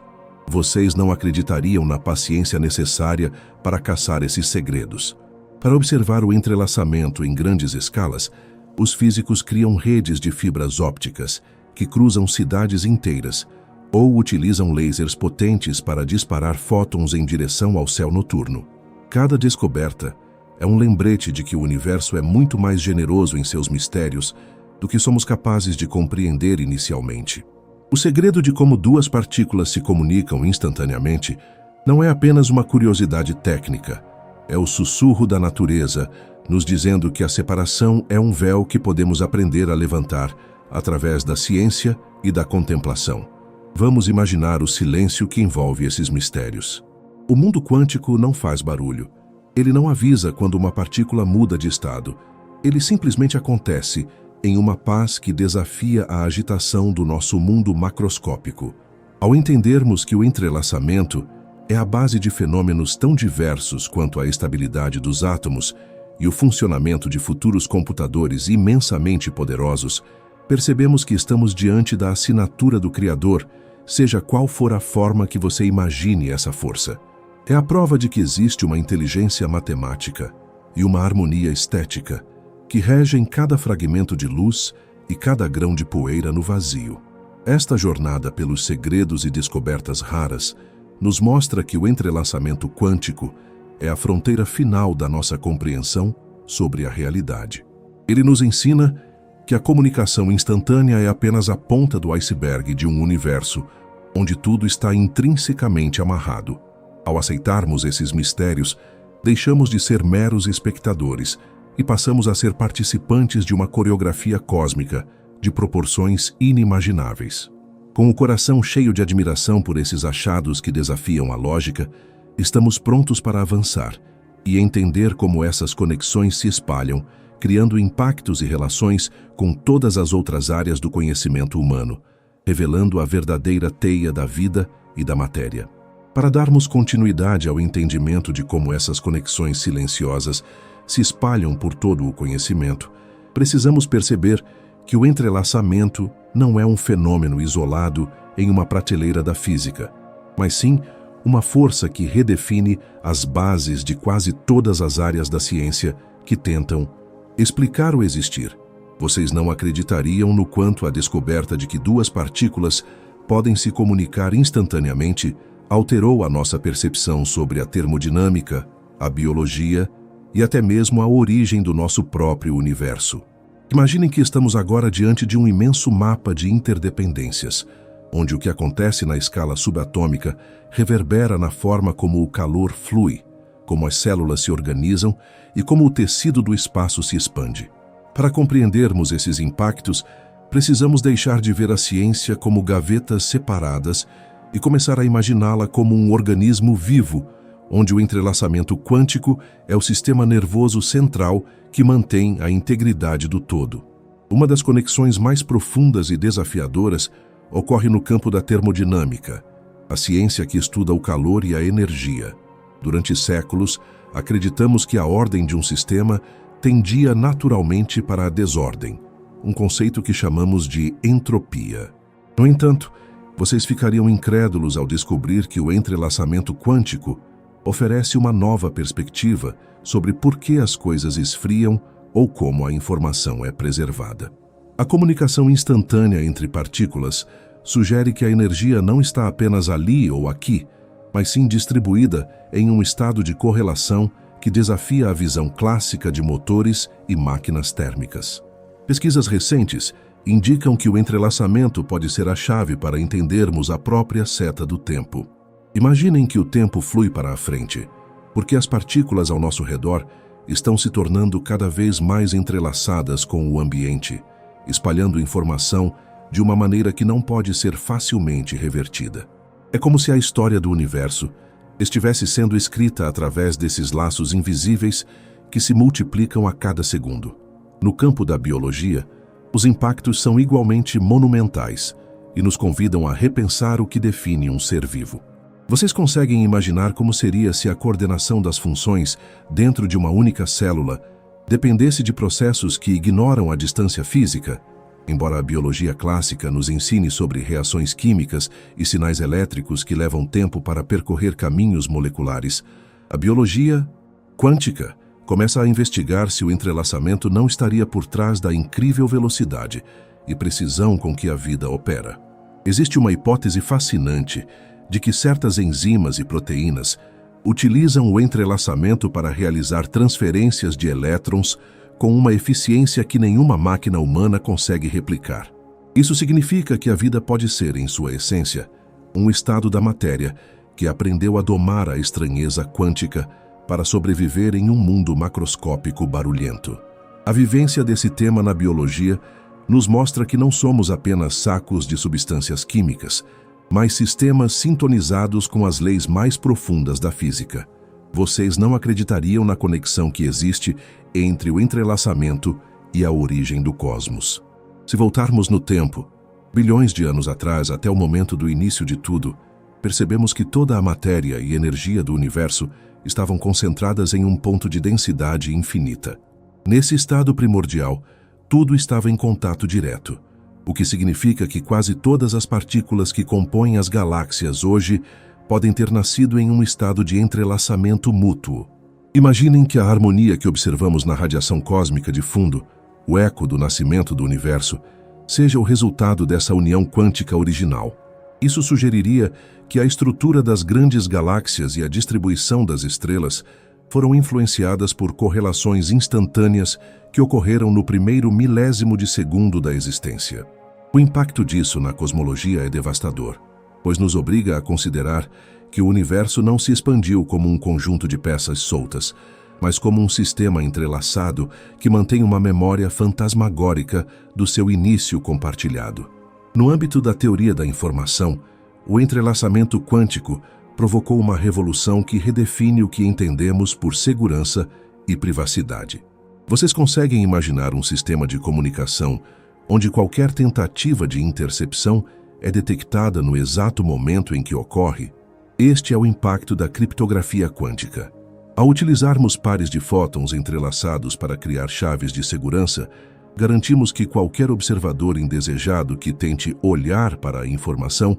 Vocês não acreditariam na paciência necessária para caçar esses segredos. Para observar o entrelaçamento em grandes escalas, os físicos criam redes de fibras ópticas que cruzam cidades inteiras ou utilizam lasers potentes para disparar fótons em direção ao céu noturno. Cada descoberta é um lembrete de que o universo é muito mais generoso em seus mistérios do que somos capazes de compreender inicialmente. O segredo de como duas partículas se comunicam instantaneamente não é apenas uma curiosidade técnica, é o sussurro da natureza nos dizendo que a separação é um véu que podemos aprender a levantar através da ciência e da contemplação. Vamos imaginar o silêncio que envolve esses mistérios. O mundo quântico não faz barulho. Ele não avisa quando uma partícula muda de estado. Ele simplesmente acontece em uma paz que desafia a agitação do nosso mundo macroscópico. Ao entendermos que o entrelaçamento é a base de fenômenos tão diversos quanto a estabilidade dos átomos e o funcionamento de futuros computadores imensamente poderosos, percebemos que estamos diante da assinatura do Criador, seja qual for a forma que você imagine essa força. É a prova de que existe uma inteligência matemática e uma harmonia estética que regem cada fragmento de luz e cada grão de poeira no vazio. Esta jornada pelos segredos e descobertas raras nos mostra que o entrelaçamento quântico é a fronteira final da nossa compreensão sobre a realidade. Ele nos ensina que a comunicação instantânea é apenas a ponta do iceberg de um universo onde tudo está intrinsecamente amarrado. Ao aceitarmos esses mistérios, deixamos de ser meros espectadores e passamos a ser participantes de uma coreografia cósmica de proporções inimagináveis. Com o coração cheio de admiração por esses achados que desafiam a lógica, estamos prontos para avançar e entender como essas conexões se espalham, criando impactos e relações com todas as outras áreas do conhecimento humano, revelando a verdadeira teia da vida e da matéria. Para darmos continuidade ao entendimento de como essas conexões silenciosas se espalham por todo o conhecimento, precisamos perceber que o entrelaçamento não é um fenômeno isolado em uma prateleira da física, mas sim uma força que redefine as bases de quase todas as áreas da ciência que tentam explicar o existir. Vocês não acreditariam no quanto a descoberta de que duas partículas podem se comunicar instantaneamente alterou a nossa percepção sobre a termodinâmica, a biologia e até mesmo a origem do nosso próprio universo. Imaginem que estamos agora diante de um imenso mapa de interdependências, onde o que acontece na escala subatômica reverbera na forma como o calor flui, como as células se organizam e como o tecido do espaço se expande. Para compreendermos esses impactos, precisamos deixar de ver a ciência como gavetas separadas e começar a imaginá-la como um organismo vivo, onde o entrelaçamento quântico é o sistema nervoso central que mantém a integridade do todo. Uma das conexões mais profundas e desafiadoras ocorre no campo da termodinâmica, a ciência que estuda o calor e a energia. Durante séculos, acreditamos que a ordem de um sistema tendia naturalmente para a desordem, um conceito que chamamos de entropia. No entanto, vocês ficariam incrédulos ao descobrir que o entrelaçamento quântico oferece uma nova perspectiva sobre por que as coisas esfriam ou como a informação é preservada. A comunicação instantânea entre partículas sugere que a energia não está apenas ali ou aqui, mas sim distribuída em um estado de correlação que desafia a visão clássica de motores e máquinas térmicas. Pesquisas recentes indicam que o entrelaçamento pode ser a chave para entendermos a própria seta do tempo. Imaginem que o tempo flui para a frente, porque as partículas ao nosso redor estão se tornando cada vez mais entrelaçadas com o ambiente, espalhando informação de uma maneira que não pode ser facilmente revertida. É como se a história do universo estivesse sendo escrita através desses laços invisíveis que se multiplicam a cada segundo. No campo da biologia, os impactos são igualmente monumentais e nos convidam a repensar o que define um ser vivo. Vocês conseguem imaginar como seria se a coordenação das funções dentro de uma única célula dependesse de processos que ignoram a distância física? Embora a biologia clássica nos ensine sobre reações químicas e sinais elétricos que levam tempo para percorrer caminhos moleculares, a biologia quântica começa a investigar se o entrelaçamento não estaria por trás da incrível velocidade e precisão com que a vida opera. Existe uma hipótese fascinante de que certas enzimas e proteínas utilizam o entrelaçamento para realizar transferências de elétrons com uma eficiência que nenhuma máquina humana consegue replicar. Isso significa que a vida pode ser, em sua essência, um estado da matéria que aprendeu a domar a estranheza quântica para sobreviver em um mundo macroscópico barulhento. A vivência desse tema na biologia nos mostra que não somos apenas sacos de substâncias químicas, mas sistemas sintonizados com as leis mais profundas da física. Vocês não acreditariam na conexão que existe entre o entrelaçamento e a origem do cosmos. Se voltarmos no tempo, bilhões de anos atrás, até o momento do início de tudo, percebemos que toda a matéria e energia do universo estavam concentradas em um ponto de densidade infinita. Nesse estado primordial, tudo estava em contato direto, o que significa que quase todas as partículas que compõem as galáxias hoje podem ter nascido em um estado de entrelaçamento mútuo. Imaginem que a harmonia que observamos na radiação cósmica de fundo, o eco do nascimento do universo, seja o resultado dessa união quântica original. Isso sugeriria que a estrutura das grandes galáxias e a distribuição das estrelas foram influenciadas por correlações instantâneas que ocorreram no primeiro milésimo de segundo da existência. O impacto disso na cosmologia é devastador, pois nos obriga a considerar que o universo não se expandiu como um conjunto de peças soltas, mas como um sistema entrelaçado que mantém uma memória fantasmagórica do seu início compartilhado. No âmbito da teoria da informação, o entrelaçamento quântico provocou uma revolução que redefine o que entendemos por segurança e privacidade. Vocês conseguem imaginar um sistema de comunicação onde qualquer tentativa de intercepção é detectada no exato momento em que ocorre? Este é o impacto da criptografia quântica. Ao utilizarmos pares de fótons entrelaçados para criar chaves de segurança, garantimos que qualquer observador indesejado que tente olhar para a informação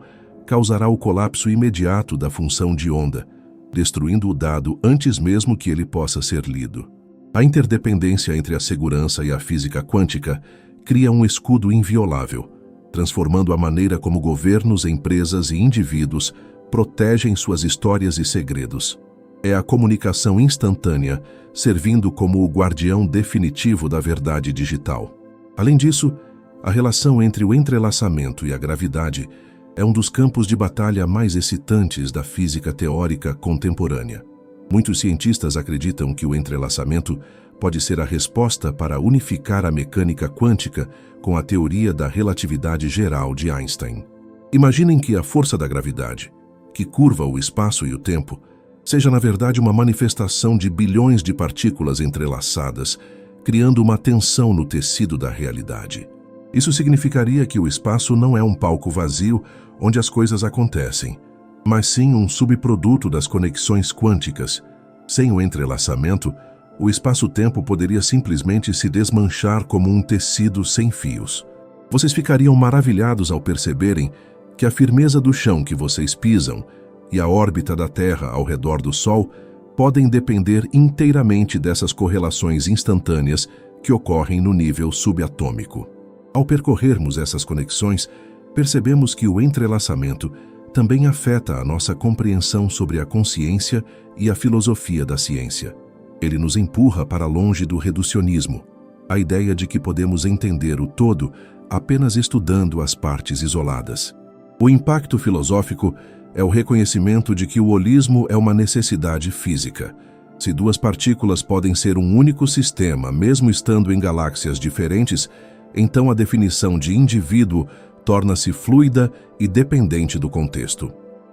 causará o colapso imediato da função de onda, destruindo o dado antes mesmo que ele possa ser lido. A interdependência entre a segurança e a física quântica cria um escudo inviolável, transformando a maneira como governos, empresas e indivíduos protegem suas histórias e segredos. É a comunicação instantânea, servindo como o guardião definitivo da verdade digital. Além disso, a relação entre o entrelaçamento e a gravidade é um dos campos de batalha mais excitantes da física teórica contemporânea. Muitos cientistas acreditam que o entrelaçamento pode ser a resposta para unificar a mecânica quântica com a teoria da relatividade geral de Einstein. Imaginem que a força da gravidade, que curva o espaço e o tempo, seja na verdade uma manifestação de bilhões de partículas entrelaçadas, criando uma tensão no tecido da realidade. Isso significaria que o espaço não é um palco vazio onde as coisas acontecem, mas sim um subproduto das conexões quânticas. Sem o entrelaçamento, o espaço-tempo poderia simplesmente se desmanchar como um tecido sem fios. Vocês ficariam maravilhados ao perceberem que a firmeza do chão que vocês pisam e a órbita da Terra ao redor do Sol podem depender inteiramente dessas correlações instantâneas que ocorrem no nível subatômico. Ao percorrermos essas conexões, percebemos que o entrelaçamento também afeta a nossa compreensão sobre a consciência e a filosofia da ciência. Ele nos empurra para longe do reducionismo, a ideia de que podemos entender o todo apenas estudando as partes isoladas. O impacto filosófico é o reconhecimento de que o holismo é uma necessidade física. Se duas partículas podem ser um único sistema, mesmo estando em galáxias diferentes, então a definição de indivíduo torna-se fluida e dependente do contexto.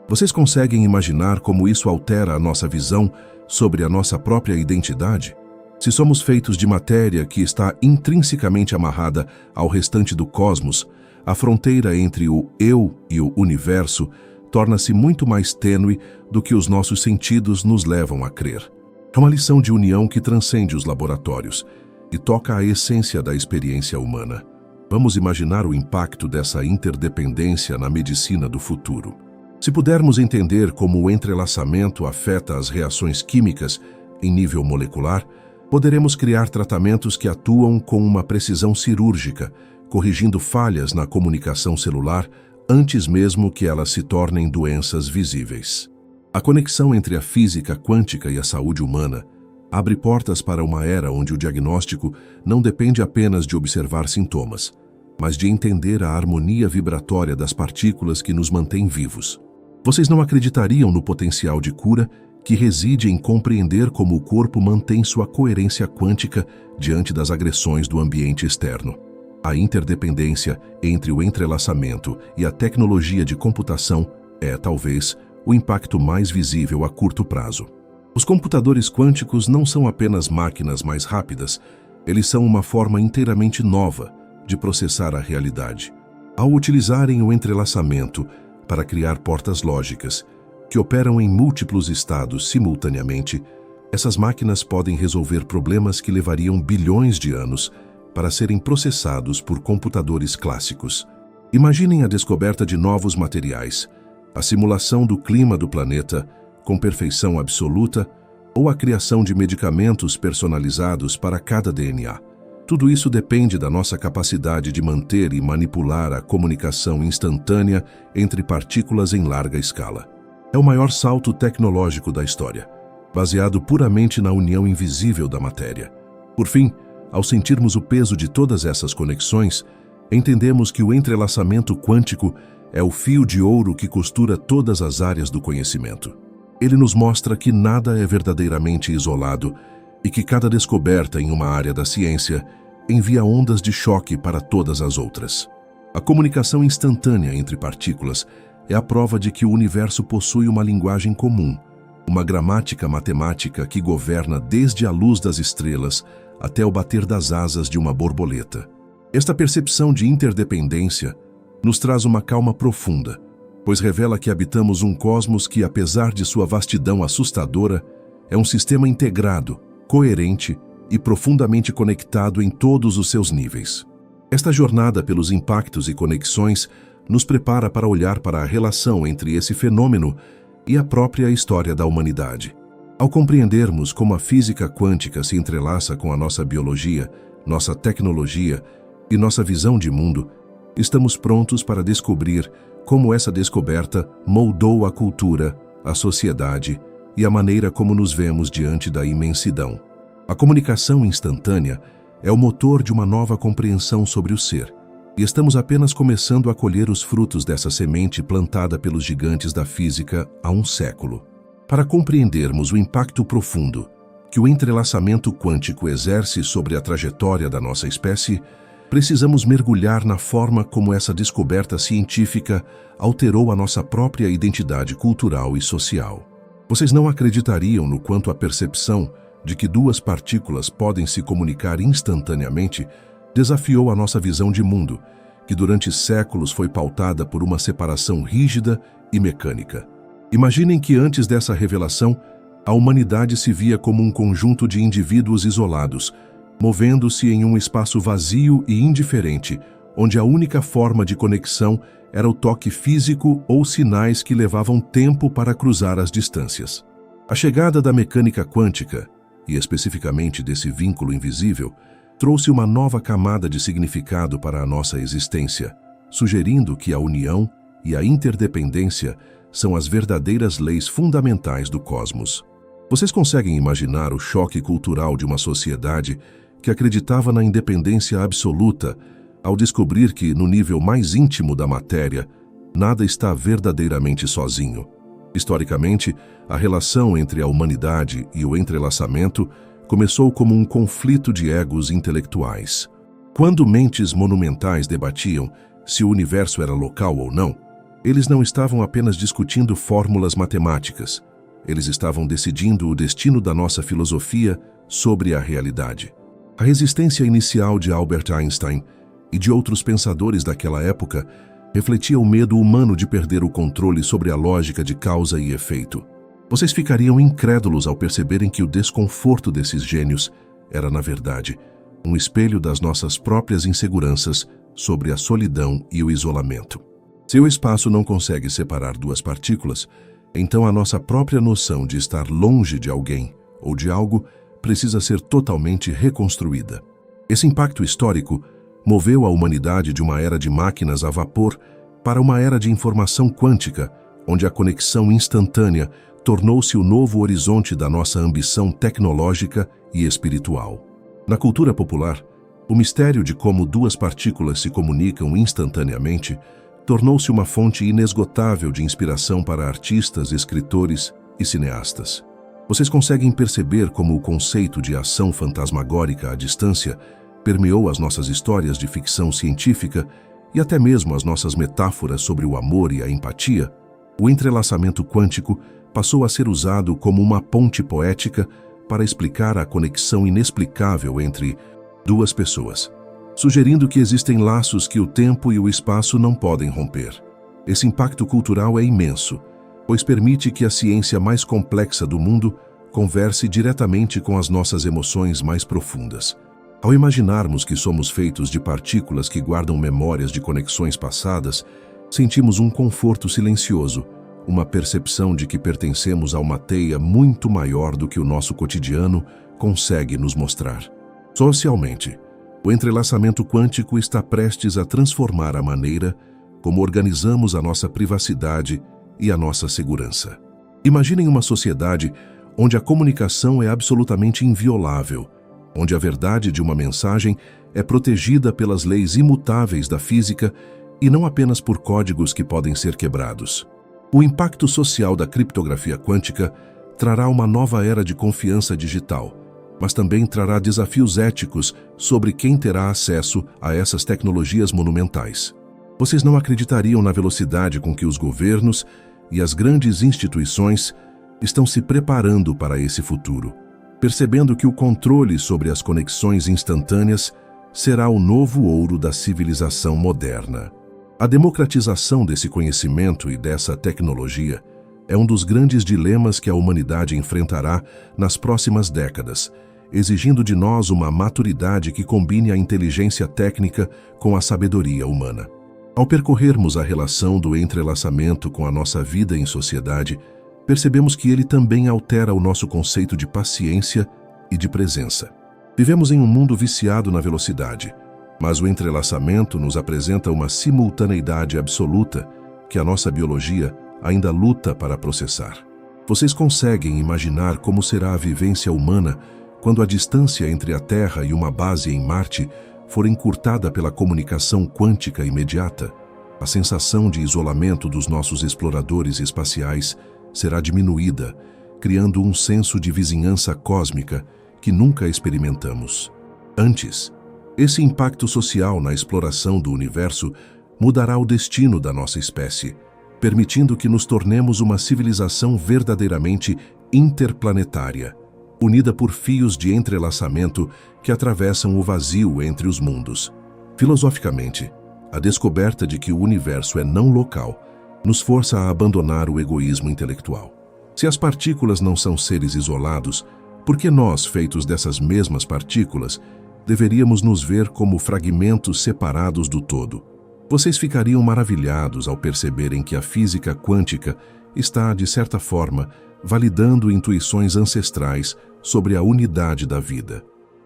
Vocês conseguem imaginar como isso altera a nossa visão sobre a nossa própria identidade? Se somos feitos de matéria que está intrinsecamente amarrada ao restante do cosmos, a fronteira entre o eu e o universo torna-se muito mais tênue do que os nossos sentidos nos levam a crer. É uma lição de união que transcende os laboratórios e toca a essência da experiência humana. Vamos imaginar o impacto dessa interdependência na medicina do futuro. Se pudermos entender como o entrelaçamento afeta as reações químicas em nível molecular, poderemos criar tratamentos que atuam com uma precisão cirúrgica, corrigindo falhas na comunicação celular antes mesmo que elas se tornem doenças visíveis. A conexão entre a física quântica e a saúde humana abre portas para uma era onde o diagnóstico não depende apenas de observar sintomas, mas de entender a harmonia vibratória das partículas que nos mantém vivos. Vocês não acreditariam no potencial de cura que reside em compreender como o corpo mantém sua coerência quântica diante das agressões do ambiente externo. A interdependência entre o entrelaçamento e a tecnologia de computação é, talvez, o impacto mais visível a curto prazo. Os computadores quânticos não são apenas máquinas mais rápidas, eles são uma forma inteiramente nova de processar a realidade. Ao utilizarem o entrelaçamento para criar portas lógicas, que operam em múltiplos estados simultaneamente, essas máquinas podem resolver problemas que levariam bilhões de anos para serem processados por computadores clássicos. Imaginem a descoberta de novos materiais, a simulação do clima do planeta com perfeição absoluta ou a criação de medicamentos personalizados para cada DNA. Tudo isso depende da nossa capacidade de manter e manipular a comunicação instantânea entre partículas em larga escala. É o maior salto tecnológico da história, baseado puramente na união invisível da matéria. Por fim, ao sentirmos o peso de todas essas conexões, entendemos que o entrelaçamento quântico é o fio de ouro que costura todas as áreas do conhecimento. Ele nos mostra que nada é verdadeiramente isolado e que cada descoberta em uma área da ciência envia ondas de choque para todas as outras. A comunicação instantânea entre partículas é a prova de que o universo possui uma linguagem comum, uma gramática matemática que governa desde a luz das estrelas até o bater das asas de uma borboleta. Esta percepção de interdependência nos traz uma calma profunda, pois revela que habitamos um cosmos que, apesar de sua vastidão assustadora, é um sistema integrado, coerente e profundamente conectado em todos os seus níveis. Esta jornada pelos impactos e conexões nos prepara para olhar para a relação entre esse fenômeno e a própria história da humanidade. Ao compreendermos como a física quântica se entrelaça com a nossa biologia, nossa tecnologia e nossa visão de mundo, estamos prontos para descobrir como essa descoberta moldou a cultura, a sociedade e a maneira como nos vemos diante da imensidão. A comunicação instantânea é o motor de uma nova compreensão sobre o ser, e estamos apenas começando a colher os frutos dessa semente plantada pelos gigantes da física há um século. Para compreendermos o impacto profundo que o entrelaçamento quântico exerce sobre a trajetória da nossa espécie, precisamos mergulhar na forma como essa descoberta científica alterou a nossa própria identidade cultural e social. Vocês não acreditariam no quanto a percepção de que duas partículas podem se comunicar instantaneamente desafiou a nossa visão de mundo, que durante séculos foi pautada por uma separação rígida e mecânica. Imaginem que antes dessa revelação, a humanidade se via como um conjunto de indivíduos isolados, movendo-se em um espaço vazio e indiferente, onde a única forma de conexão era o toque físico ou sinais que levavam tempo para cruzar as distâncias. A chegada da mecânica quântica, e especificamente desse vínculo invisível, trouxe uma nova camada de significado para a nossa existência, sugerindo que a união e a interdependência são as verdadeiras leis fundamentais do cosmos. Vocês conseguem imaginar o choque cultural de uma sociedade que acreditava na independência absoluta ao descobrir que, no nível mais íntimo da matéria, nada está verdadeiramente sozinho? Historicamente, a relação entre a humanidade e o entrelaçamento começou como um conflito de egos intelectuais. Quando mentes monumentais debatiam se o universo era local ou não, eles não estavam apenas discutindo fórmulas matemáticas, eles estavam decidindo o destino da nossa filosofia sobre a realidade. A resistência inicial de Albert Einstein e de outros pensadores daquela época refletia o medo humano de perder o controle sobre a lógica de causa e efeito. Vocês ficariam incrédulos ao perceberem que o desconforto desses gênios era, na verdade, um espelho das nossas próprias inseguranças sobre a solidão e o isolamento. Se o espaço não consegue separar duas partículas, então a nossa própria noção de estar longe de alguém ou de algo precisa ser totalmente reconstruída. Esse impacto histórico moveu a humanidade de uma era de máquinas a vapor para uma era de informação quântica, onde a conexão instantânea tornou-se o novo horizonte da nossa ambição tecnológica e espiritual. Na cultura popular, o mistério de como duas partículas se comunicam instantaneamente tornou-se uma fonte inesgotável de inspiração para artistas, escritores e cineastas. Vocês conseguem perceber como o conceito de ação fantasmagórica à distância permeou as nossas histórias de ficção científica e até mesmo as nossas metáforas sobre o amor e a empatia? O entrelaçamento quântico passou a ser usado como uma ponte poética para explicar a conexão inexplicável entre duas pessoas, sugerindo que existem laços que o tempo e o espaço não podem romper. Esse impacto cultural é imenso, pois permite que a ciência mais complexa do mundo converse diretamente com as nossas emoções mais profundas. Ao imaginarmos que somos feitos de partículas que guardam memórias de conexões passadas, sentimos um conforto silencioso, uma percepção de que pertencemos a uma teia muito maior do que o nosso cotidiano consegue nos mostrar. Socialmente, o entrelaçamento quântico está prestes a transformar a maneira como organizamos a nossa privacidade e a nossa segurança. Imaginem uma sociedade onde a comunicação é absolutamente inviolável, onde a verdade de uma mensagem é protegida pelas leis imutáveis da física e não apenas por códigos que podem ser quebrados. O impacto social da criptografia quântica trará uma nova era de confiança digital, mas também trará desafios éticos sobre quem terá acesso a essas tecnologias monumentais. Vocês não acreditariam na velocidade com que os governos e as grandes instituições estão se preparando para esse futuro, percebendo que o controle sobre as conexões instantâneas será o novo ouro da civilização moderna. A democratização desse conhecimento e dessa tecnologia é um dos grandes dilemas que a humanidade enfrentará nas próximas décadas, exigindo de nós uma maturidade que combine a inteligência técnica com a sabedoria humana. Ao percorrermos a relação do entrelaçamento com a nossa vida em sociedade, percebemos que ele também altera o nosso conceito de paciência e de presença. Vivemos em um mundo viciado na velocidade, mas o entrelaçamento nos apresenta uma simultaneidade absoluta que a nossa biologia ainda luta para processar. Vocês conseguem imaginar como será a vivência humana quando a distância entre a Terra e uma base em Marte for encurtada pela comunicação quântica imediata? A sensação de isolamento dos nossos exploradores espaciais será diminuída, criando um senso de vizinhança cósmica que nunca experimentamos antes. Esse impacto social na exploração do universo mudará o destino da nossa espécie, permitindo que nos tornemos uma civilização verdadeiramente interplanetária, unida por fios de entrelaçamento que atravessam o vazio entre os mundos. Filosoficamente, a descoberta de que o universo é não local nos força a abandonar o egoísmo intelectual. Se as partículas não são seres isolados, por que nós, feitos dessas mesmas partículas, deveríamos nos ver como fragmentos separados do todo? Vocês ficariam maravilhados ao perceberem que a física quântica está, de certa forma, validando intuições ancestrais sobre a unidade da vida.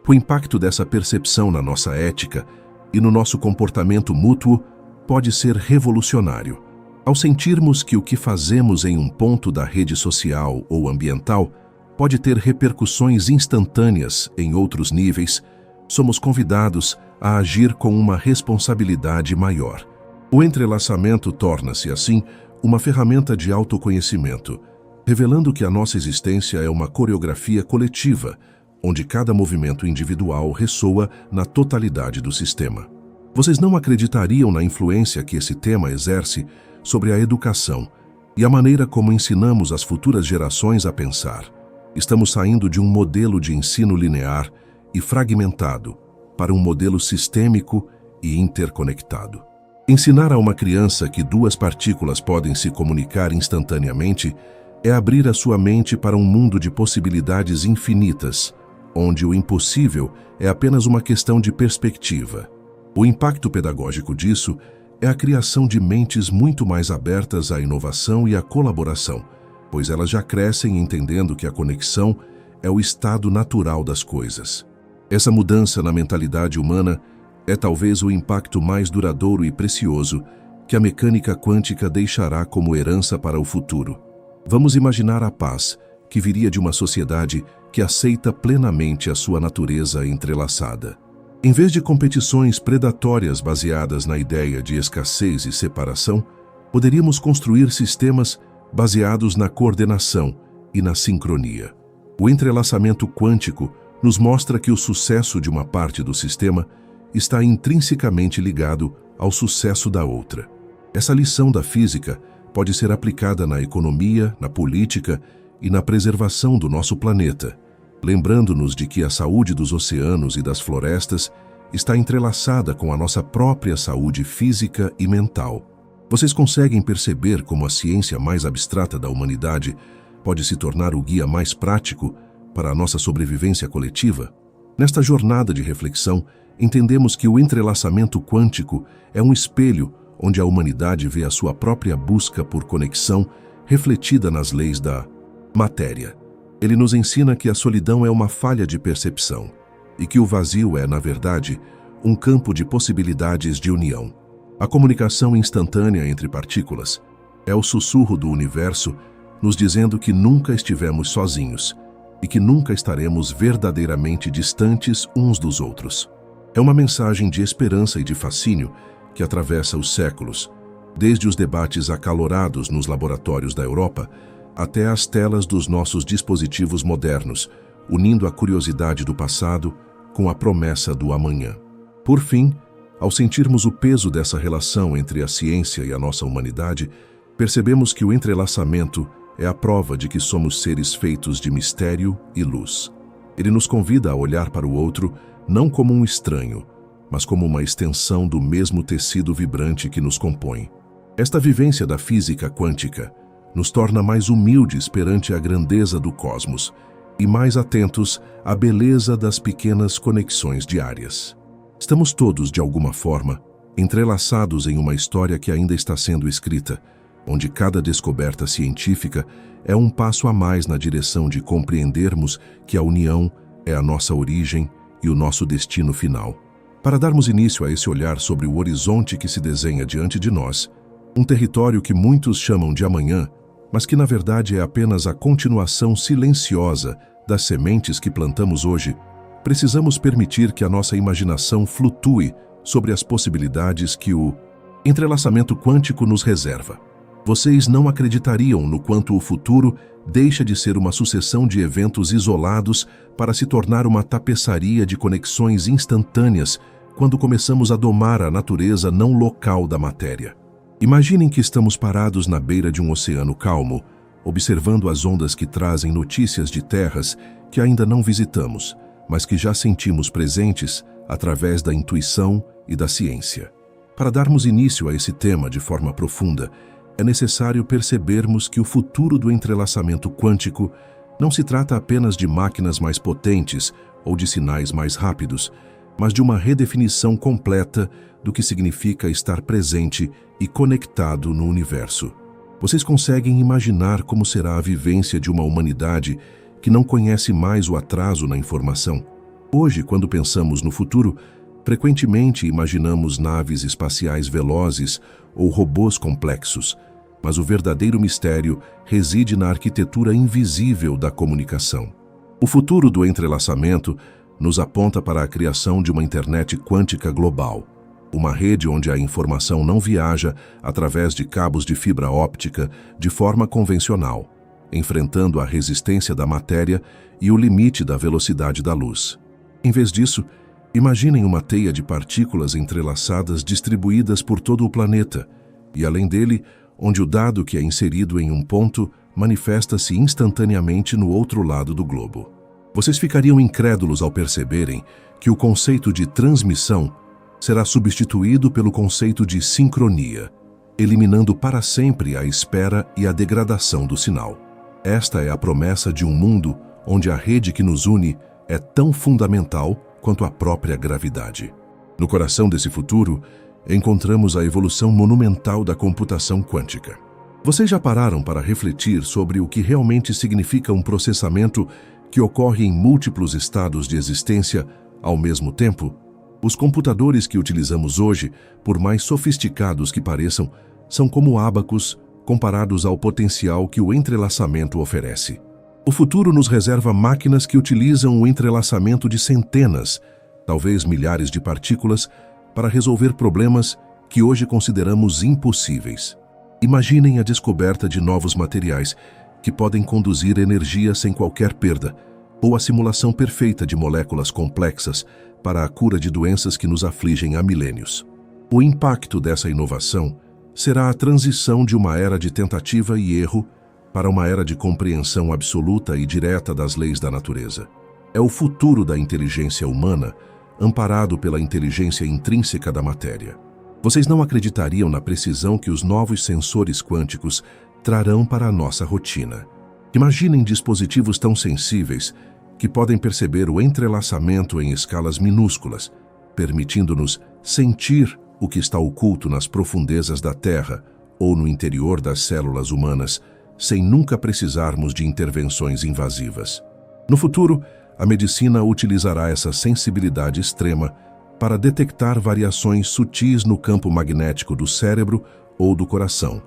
O impacto dessa percepção na nossa ética e no nosso comportamento mútuo pode ser revolucionário. Ao sentirmos que o que fazemos em um ponto da rede social ou ambiental pode ter repercussões instantâneas em outros níveis, somos convidados a agir com uma responsabilidade maior. O entrelaçamento torna-se, assim, uma ferramenta de autoconhecimento, revelando que a nossa existência é uma coreografia coletiva, onde cada movimento individual ressoa na totalidade do sistema. Vocês não acreditariam na influência que esse tema exerce sobre a educação e a maneira como ensinamos as futuras gerações a pensar. Estamos saindo de um modelo de ensino linear e fragmentado para um modelo sistêmico e interconectado. Ensinar a uma criança que duas partículas podem se comunicar instantaneamente é abrir a sua mente para um mundo de possibilidades infinitas, onde o impossível é apenas uma questão de perspectiva. O impacto pedagógico disso é a criação de mentes muito mais abertas à inovação e à colaboração, pois elas já crescem entendendo que a conexão é o estado natural das coisas. Essa mudança na mentalidade humana é talvez o impacto mais duradouro e precioso que a mecânica quântica deixará como herança para o futuro. Vamos imaginar a paz que viria de uma sociedade que aceita plenamente a sua natureza entrelaçada. Em vez de competições predatórias baseadas na ideia de escassez e separação, poderíamos construir sistemas baseados na coordenação e na sincronia. O entrelaçamento quântico nos mostra que o sucesso de uma parte do sistema está intrinsecamente ligado ao sucesso da outra. Essa lição da física pode ser aplicada na economia, na política e na preservação do nosso planeta, lembrando-nos de que a saúde dos oceanos e das florestas está entrelaçada com a nossa própria saúde física e mental. Vocês conseguem perceber como a ciência mais abstrata da humanidade pode se tornar o guia mais prático para a nossa sobrevivência coletiva? Nesta jornada de reflexão, entendemos que o entrelaçamento quântico é um espelho onde a humanidade vê a sua própria busca por conexão refletida nas leis da matéria. Ele nos ensina que a solidão é uma falha de percepção e que o vazio é, na verdade, um campo de possibilidades de união. A comunicação instantânea entre partículas é o sussurro do universo nos dizendo que nunca estivemos sozinhos e que nunca estaremos verdadeiramente distantes uns dos outros. É uma mensagem de esperança e de fascínio que atravessa os séculos, desde os debates acalorados nos laboratórios da Europa até as telas dos nossos dispositivos modernos, unindo a curiosidade do passado com a promessa do amanhã. Por fim, ao sentirmos o peso dessa relação entre a ciência e a nossa humanidade, percebemos que o entrelaçamento é a prova de que somos seres feitos de mistério e luz. Ele nos convida a olhar para o outro não como um estranho, mas como uma extensão do mesmo tecido vibrante que nos compõe. Esta vivência da física quântica nos torna mais humildes perante a grandeza do cosmos e mais atentos à beleza das pequenas conexões diárias. Estamos todos, de alguma forma, entrelaçados em uma história que ainda está sendo escrita, onde cada descoberta científica é um passo a mais na direção de compreendermos que a união é a nossa origem e o nosso destino final. Para darmos início a esse olhar sobre o horizonte que se desenha diante de nós, um território que muitos chamam de amanhã, mas que na verdade é apenas a continuação silenciosa das sementes que plantamos hoje, precisamos permitir que a nossa imaginação flutue sobre as possibilidades que o entrelaçamento quântico nos reserva. Vocês não acreditariam no quanto o futuro deixa de ser uma sucessão de eventos isolados para se tornar uma tapeçaria de conexões instantâneas quando começamos a domar a natureza não local da matéria. Imaginem que estamos parados na beira de um oceano calmo, observando as ondas que trazem notícias de terras que ainda não visitamos, mas que já sentimos presentes através da intuição e da ciência. Para darmos início a esse tema de forma profunda, é necessário percebermos que o futuro do entrelaçamento quântico não se trata apenas de máquinas mais potentes ou de sinais mais rápidos, mas de uma redefinição completa do que significa estar presente e conectado no universo. Vocês conseguem imaginar como será a vivência de uma humanidade que não conhece mais o atraso na informação? Hoje, quando pensamos no futuro, frequentemente imaginamos naves espaciais velozes ou robôs complexos, mas o verdadeiro mistério reside na arquitetura invisível da comunicação. O futuro do entrelaçamento nos aponta para a criação de uma internet quântica global, uma rede onde a informação não viaja através de cabos de fibra óptica de forma convencional, enfrentando a resistência da matéria e o limite da velocidade da luz. Em vez disso, imaginem uma teia de partículas entrelaçadas distribuídas por todo o planeta, e além dele, onde o dado que é inserido em um ponto manifesta-se instantaneamente no outro lado do globo. Vocês ficariam incrédulos ao perceberem que o conceito de transmissão será substituído pelo conceito de sincronia, eliminando para sempre a espera e a degradação do sinal. Esta é a promessa de um mundo onde a rede que nos une é tão fundamental quanto a própria gravidade. No coração desse futuro, encontramos a evolução monumental da computação quântica. Vocês já pararam para refletir sobre o que realmente significa um processamento que ocorre em múltiplos estados de existência ao mesmo tempo? Os computadores que utilizamos hoje, por mais sofisticados que pareçam, são como ábacos comparados ao potencial que o entrelaçamento oferece. O futuro nos reserva máquinas que utilizam o entrelaçamento de centenas, talvez milhares de partículas, para resolver problemas que hoje consideramos impossíveis. Imaginem a descoberta de novos materiais que podem conduzir energia sem qualquer perda, ou a simulação perfeita de moléculas complexas para a cura de doenças que nos afligem há milênios. O impacto dessa inovação será a transição de uma era de tentativa e erro para uma era de compreensão absoluta e direta das leis da natureza. É o futuro da inteligência humana, amparado pela inteligência intrínseca da matéria. Vocês não acreditariam na precisão que os novos sensores quânticos trarão para a nossa rotina. Imaginem dispositivos tão sensíveis que podem perceber o entrelaçamento em escalas minúsculas, permitindo-nos sentir o que está oculto nas profundezas da Terra ou no interior das células humanas, sem nunca precisarmos de intervenções invasivas. No futuro, a medicina utilizará essa sensibilidade extrema para detectar variações sutis no campo magnético do cérebro ou do coração,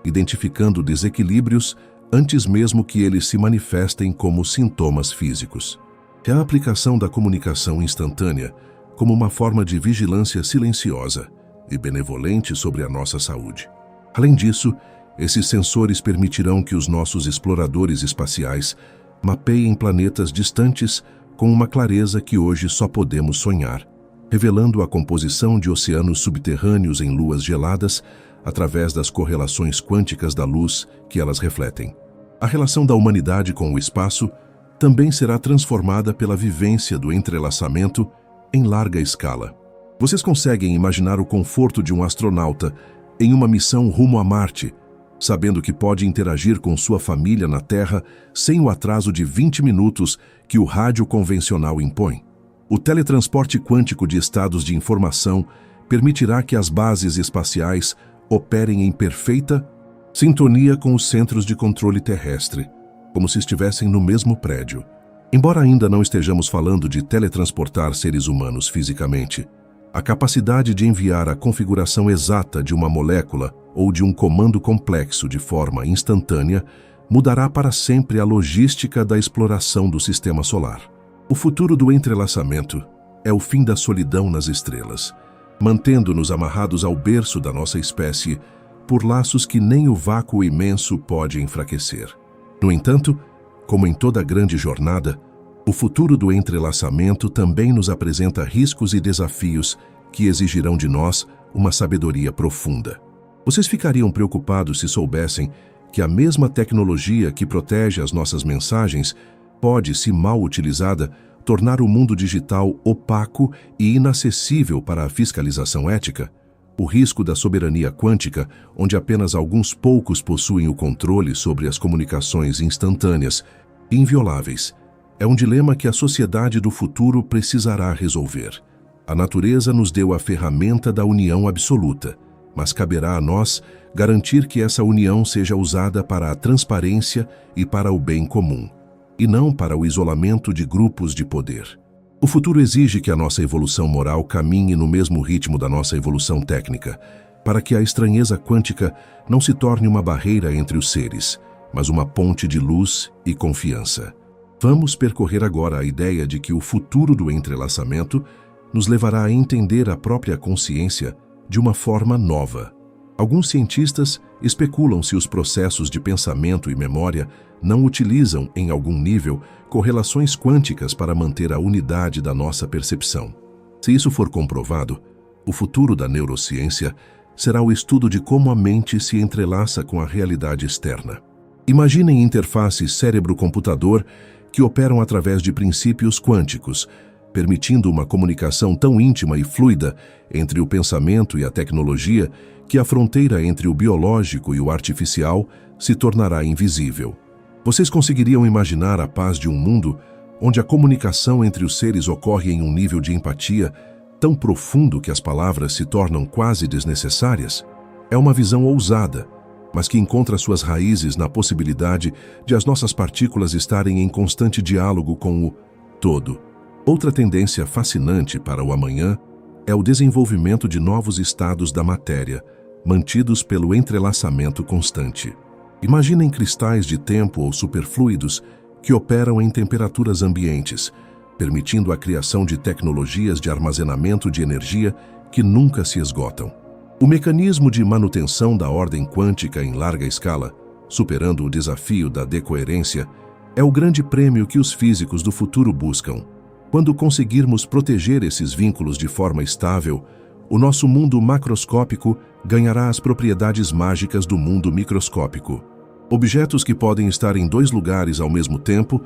identificando desequilíbrios antes mesmo que eles se manifestem como sintomas físicos. É a aplicação da comunicação instantânea como uma forma de vigilância silenciosa e benevolente sobre a nossa saúde. Além disso, esses sensores permitirão que os nossos exploradores espaciais mapeiem planetas distantes com uma clareza que hoje só podemos sonhar, revelando a composição de oceanos subterrâneos em luas geladas através das correlações quânticas da luz que elas refletem. A relação da humanidade com o espaço também será transformada pela vivência do entrelaçamento em larga escala. Vocês conseguem imaginar o conforto de um astronauta em uma missão rumo a Marte, sabendo que pode interagir com sua família na Terra sem o atraso de 20 minutos que o rádio convencional impõe? O teletransporte quântico de estados de informação permitirá que as bases espaciais operem em perfeita sintonia com os centros de controle terrestre, como se estivessem no mesmo prédio. Embora ainda não estejamos falando de teletransportar seres humanos fisicamente, a capacidade de enviar a configuração exata de uma molécula ou de um comando complexo de forma instantânea mudará para sempre a logística da exploração do sistema solar. O futuro do entrelaçamento é o fim da solidão nas estrelas, mantendo-nos amarrados ao berço da nossa espécie por laços que nem o vácuo imenso pode enfraquecer. No entanto, como em toda grande jornada, o futuro do entrelaçamento também nos apresenta riscos e desafios que exigirão de nós uma sabedoria profunda. Vocês ficariam preocupados se soubessem que a mesma tecnologia que protege as nossas mensagens pode, se mal utilizada, tornar o mundo digital opaco e inacessível para a fiscalização ética? O risco da soberania quântica, onde apenas alguns poucos possuem o controle sobre as comunicações instantâneas e invioláveis, é um dilema que a sociedade do futuro precisará resolver. A natureza nos deu a ferramenta da união absoluta, mas caberá a nós garantir que essa união seja usada para a transparência e para o bem comum, e não para o isolamento de grupos de poder. O futuro exige que a nossa evolução moral caminhe no mesmo ritmo da nossa evolução técnica, para que a estranheza quântica não se torne uma barreira entre os seres, mas uma ponte de luz e confiança. Vamos percorrer agora a ideia de que o futuro do entrelaçamento nos levará a entender a própria consciência de uma forma nova. Alguns cientistas especulam se os processos de pensamento e memória não utilizam, em algum nível, correlações quânticas para manter a unidade da nossa percepção. Se isso for comprovado, o futuro da neurociência será o estudo de como a mente se entrelaça com a realidade externa. Imaginem interfaces cérebro-computador que operam através de princípios quânticos, permitindo uma comunicação tão íntima e fluida entre o pensamento e a tecnologia que a fronteira entre o biológico e o artificial se tornará invisível. Vocês conseguiriam imaginar a paz de um mundo onde a comunicação entre os seres ocorre em um nível de empatia tão profundo que as palavras se tornam quase desnecessárias, é uma visão ousada, mas que encontra suas raízes na possibilidade de as nossas partículas estarem em constante diálogo com o todo. Outra tendência fascinante para o amanhã é o desenvolvimento de novos estados da matéria, mantidos pelo entrelaçamento constante. Imaginem cristais de tempo ou superfluidos que operam em temperaturas ambientes, permitindo a criação de tecnologias de armazenamento de energia que nunca se esgotam. O mecanismo de manutenção da ordem quântica em larga escala, superando o desafio da decoerência, é o grande prêmio que os físicos do futuro buscam. Quando conseguirmos proteger esses vínculos de forma estável, o nosso mundo macroscópico ganhará as propriedades mágicas do mundo microscópico. Objetos que podem estar em dois lugares ao mesmo tempo,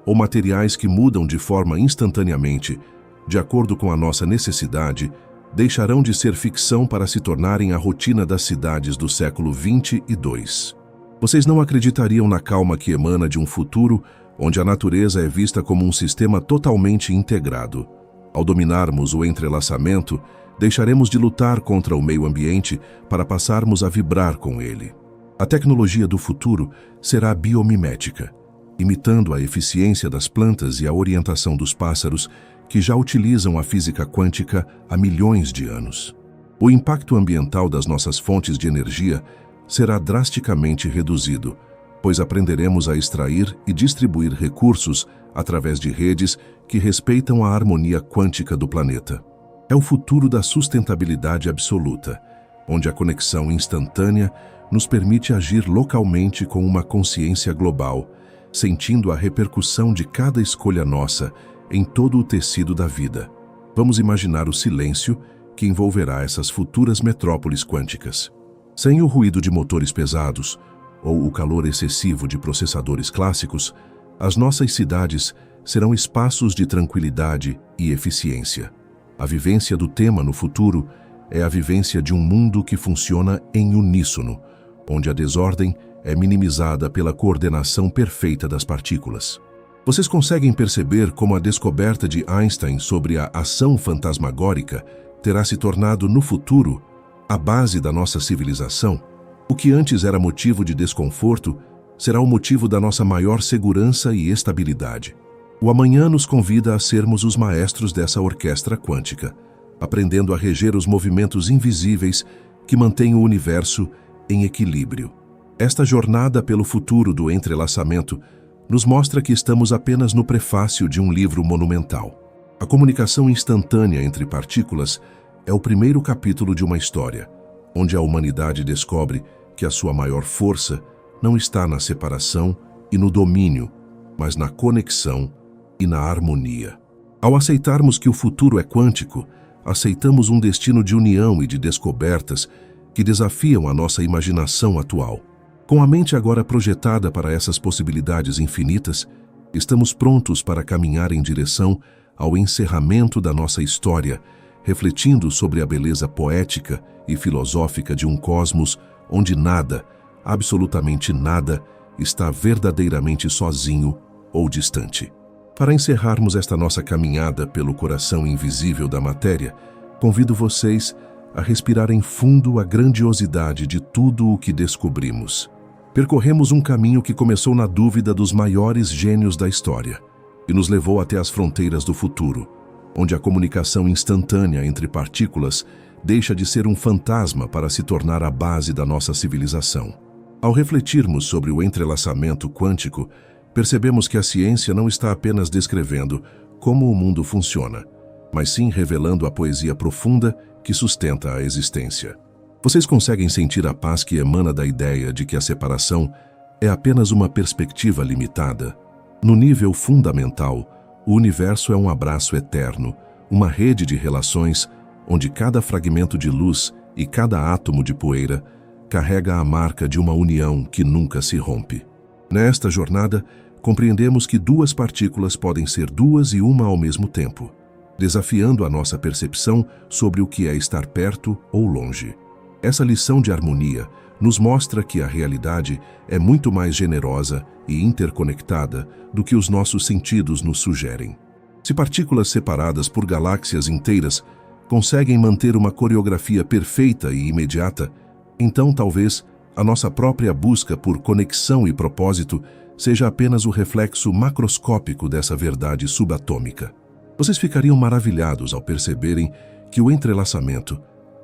ou materiais que mudam de forma instantaneamente, de acordo com a nossa necessidade, deixarão de ser ficção para se tornarem a rotina das cidades do século 22. Vocês não acreditariam na calma que emana de um futuro onde a natureza é vista como um sistema totalmente integrado. Ao dominarmos o entrelaçamento, deixaremos de lutar contra o meio ambiente para passarmos a vibrar com ele. A tecnologia do futuro será biomimética, imitando a eficiência das plantas e a orientação dos pássaros que já utilizam a física quântica há milhões de anos. O impacto ambiental das nossas fontes de energia será drasticamente reduzido, pois aprenderemos a extrair e distribuir recursos através de redes que respeitam a harmonia quântica do planeta. É o futuro da sustentabilidade absoluta, onde a conexão instantânea nos permite agir localmente com uma consciência global, sentindo a repercussão de cada escolha nossa em todo o tecido da vida. Vamos imaginar o silêncio que envolverá essas futuras metrópoles quânticas. Sem o ruído de motores pesados ou o calor excessivo de processadores clássicos, as nossas cidades serão espaços de tranquilidade e eficiência. A vivência do tema no futuro é a vivência de um mundo que funciona em uníssono, onde a desordem é minimizada pela coordenação perfeita das partículas. Vocês conseguem perceber como a descoberta de Einstein sobre a ação fantasmagórica terá se tornado, no futuro, a base da nossa civilização? O que antes era motivo de desconforto será o motivo da nossa maior segurança e estabilidade. O amanhã nos convida a sermos os maestros dessa orquestra quântica, aprendendo a reger os movimentos invisíveis que mantêm o universo em equilíbrio. Esta jornada pelo futuro do entrelaçamento nos mostra que estamos apenas no prefácio de um livro monumental. A comunicação instantânea entre partículas é o primeiro capítulo de uma história, onde a humanidade descobre que a sua maior força não está na separação e no domínio, mas na conexão e na harmonia. Ao aceitarmos que o futuro é quântico, aceitamos um destino de união e de descobertas que desafiam a nossa imaginação atual. Com a mente agora projetada para essas possibilidades infinitas, estamos prontos para caminhar em direção ao encerramento da nossa história, refletindo sobre a beleza poética e filosófica de um cosmos onde nada, absolutamente nada, está verdadeiramente sozinho ou distante. Para encerrarmos esta nossa caminhada pelo coração invisível da matéria, convido vocês a respirarem fundo a grandiosidade de tudo o que descobrimos. Percorremos um caminho que começou na dúvida dos maiores gênios da história e nos levou até as fronteiras do futuro, onde a comunicação instantânea entre partículas deixa de ser um fantasma para se tornar a base da nossa civilização. Ao refletirmos sobre o entrelaçamento quântico, percebemos que a ciência não está apenas descrevendo como o mundo funciona, mas sim revelando a poesia profunda que sustenta a existência. Vocês conseguem sentir a paz que emana da ideia de que a separação é apenas uma perspectiva limitada? No nível fundamental, o universo é um abraço eterno, uma rede de relações onde cada fragmento de luz e cada átomo de poeira carrega a marca de uma união que nunca se rompe. Nesta jornada, compreendemos que duas partículas podem ser duas e uma ao mesmo tempo, desafiando a nossa percepção sobre o que é estar perto ou longe. Essa lição de harmonia nos mostra que a realidade é muito mais generosa e interconectada do que os nossos sentidos nos sugerem. Se partículas separadas por galáxias inteiras conseguem manter uma coreografia perfeita e imediata, então talvez a nossa própria busca por conexão e propósito seja apenas o reflexo macroscópico dessa verdade subatômica. Vocês ficariam maravilhados ao perceberem que o entrelaçamento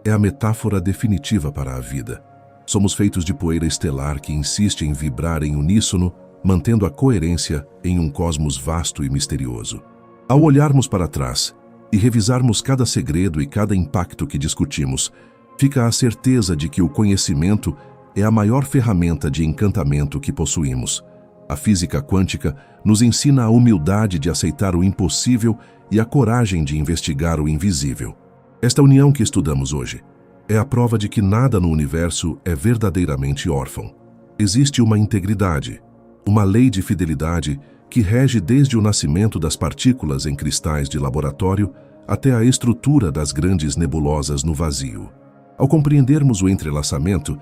é a metáfora definitiva para a vida. Somos feitos de poeira estelar que insiste em vibrar em uníssono, mantendo a coerência em um cosmos vasto e misterioso. Ao olharmos para trás e revisarmos cada segredo e cada impacto que discutimos, fica a certeza de que o conhecimento é a maior ferramenta de encantamento que possuímos. A física quântica nos ensina a humildade de aceitar o impossível e a coragem de investigar o invisível. Esta união que estudamos hoje é a prova de que nada no universo é verdadeiramente órfão. Existe uma integridade, uma lei de fidelidade que rege desde o nascimento das partículas em cristais de laboratório até a estrutura das grandes nebulosas no vazio. Ao compreendermos o entrelaçamento,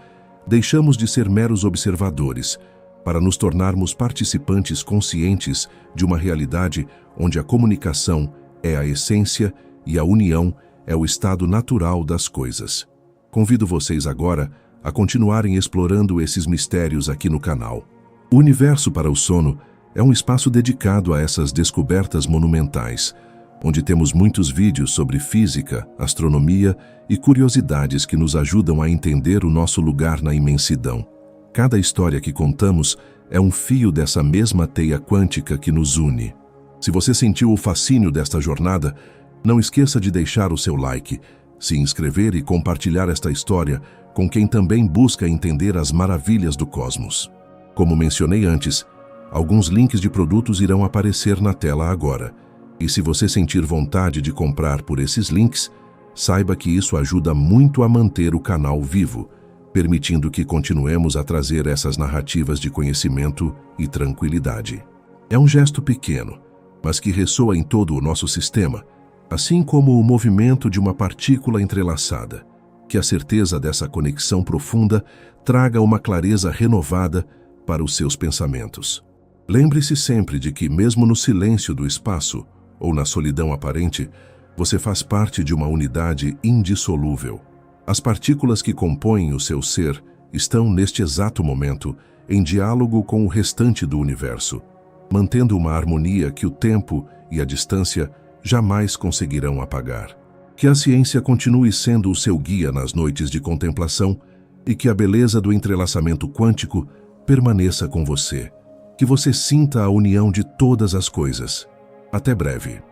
deixamos de ser meros observadores para nos tornarmos participantes conscientes de uma realidade onde a comunicação é a essência e a união é o estado natural das coisas. Convido vocês agora a continuarem explorando esses mistérios aqui no canal. O Universo para o Sono é um espaço dedicado a essas descobertas monumentais, onde temos muitos vídeos sobre física, astronomia e curiosidades que nos ajudam a entender o nosso lugar na imensidão. Cada história que contamos é um fio dessa mesma teia quântica que nos une. Se você sentiu o fascínio desta jornada, não esqueça de deixar o seu like, se inscrever e compartilhar esta história com quem também busca entender as maravilhas do cosmos. Como mencionei antes, alguns links de produtos irão aparecer na tela agora. E se você sentir vontade de comprar por esses links, saiba que isso ajuda muito a manter o canal vivo, permitindo que continuemos a trazer essas narrativas de conhecimento e tranquilidade. É um gesto pequeno, mas que ressoa em todo o nosso sistema, assim como o movimento de uma partícula entrelaçada. Que a certeza dessa conexão profunda traga uma clareza renovada para os seus pensamentos. Lembre-se sempre de que, mesmo no silêncio do espaço ou na solidão aparente, você faz parte de uma unidade indissolúvel. As partículas que compõem o seu ser estão, neste exato momento, em diálogo com o restante do universo, mantendo uma harmonia que o tempo e a distância jamais conseguirão apagar. Que a ciência continue sendo o seu guia nas noites de contemplação e que a beleza do entrelaçamento quântico permaneça com você. Que você sinta a união de todas as coisas. Até breve.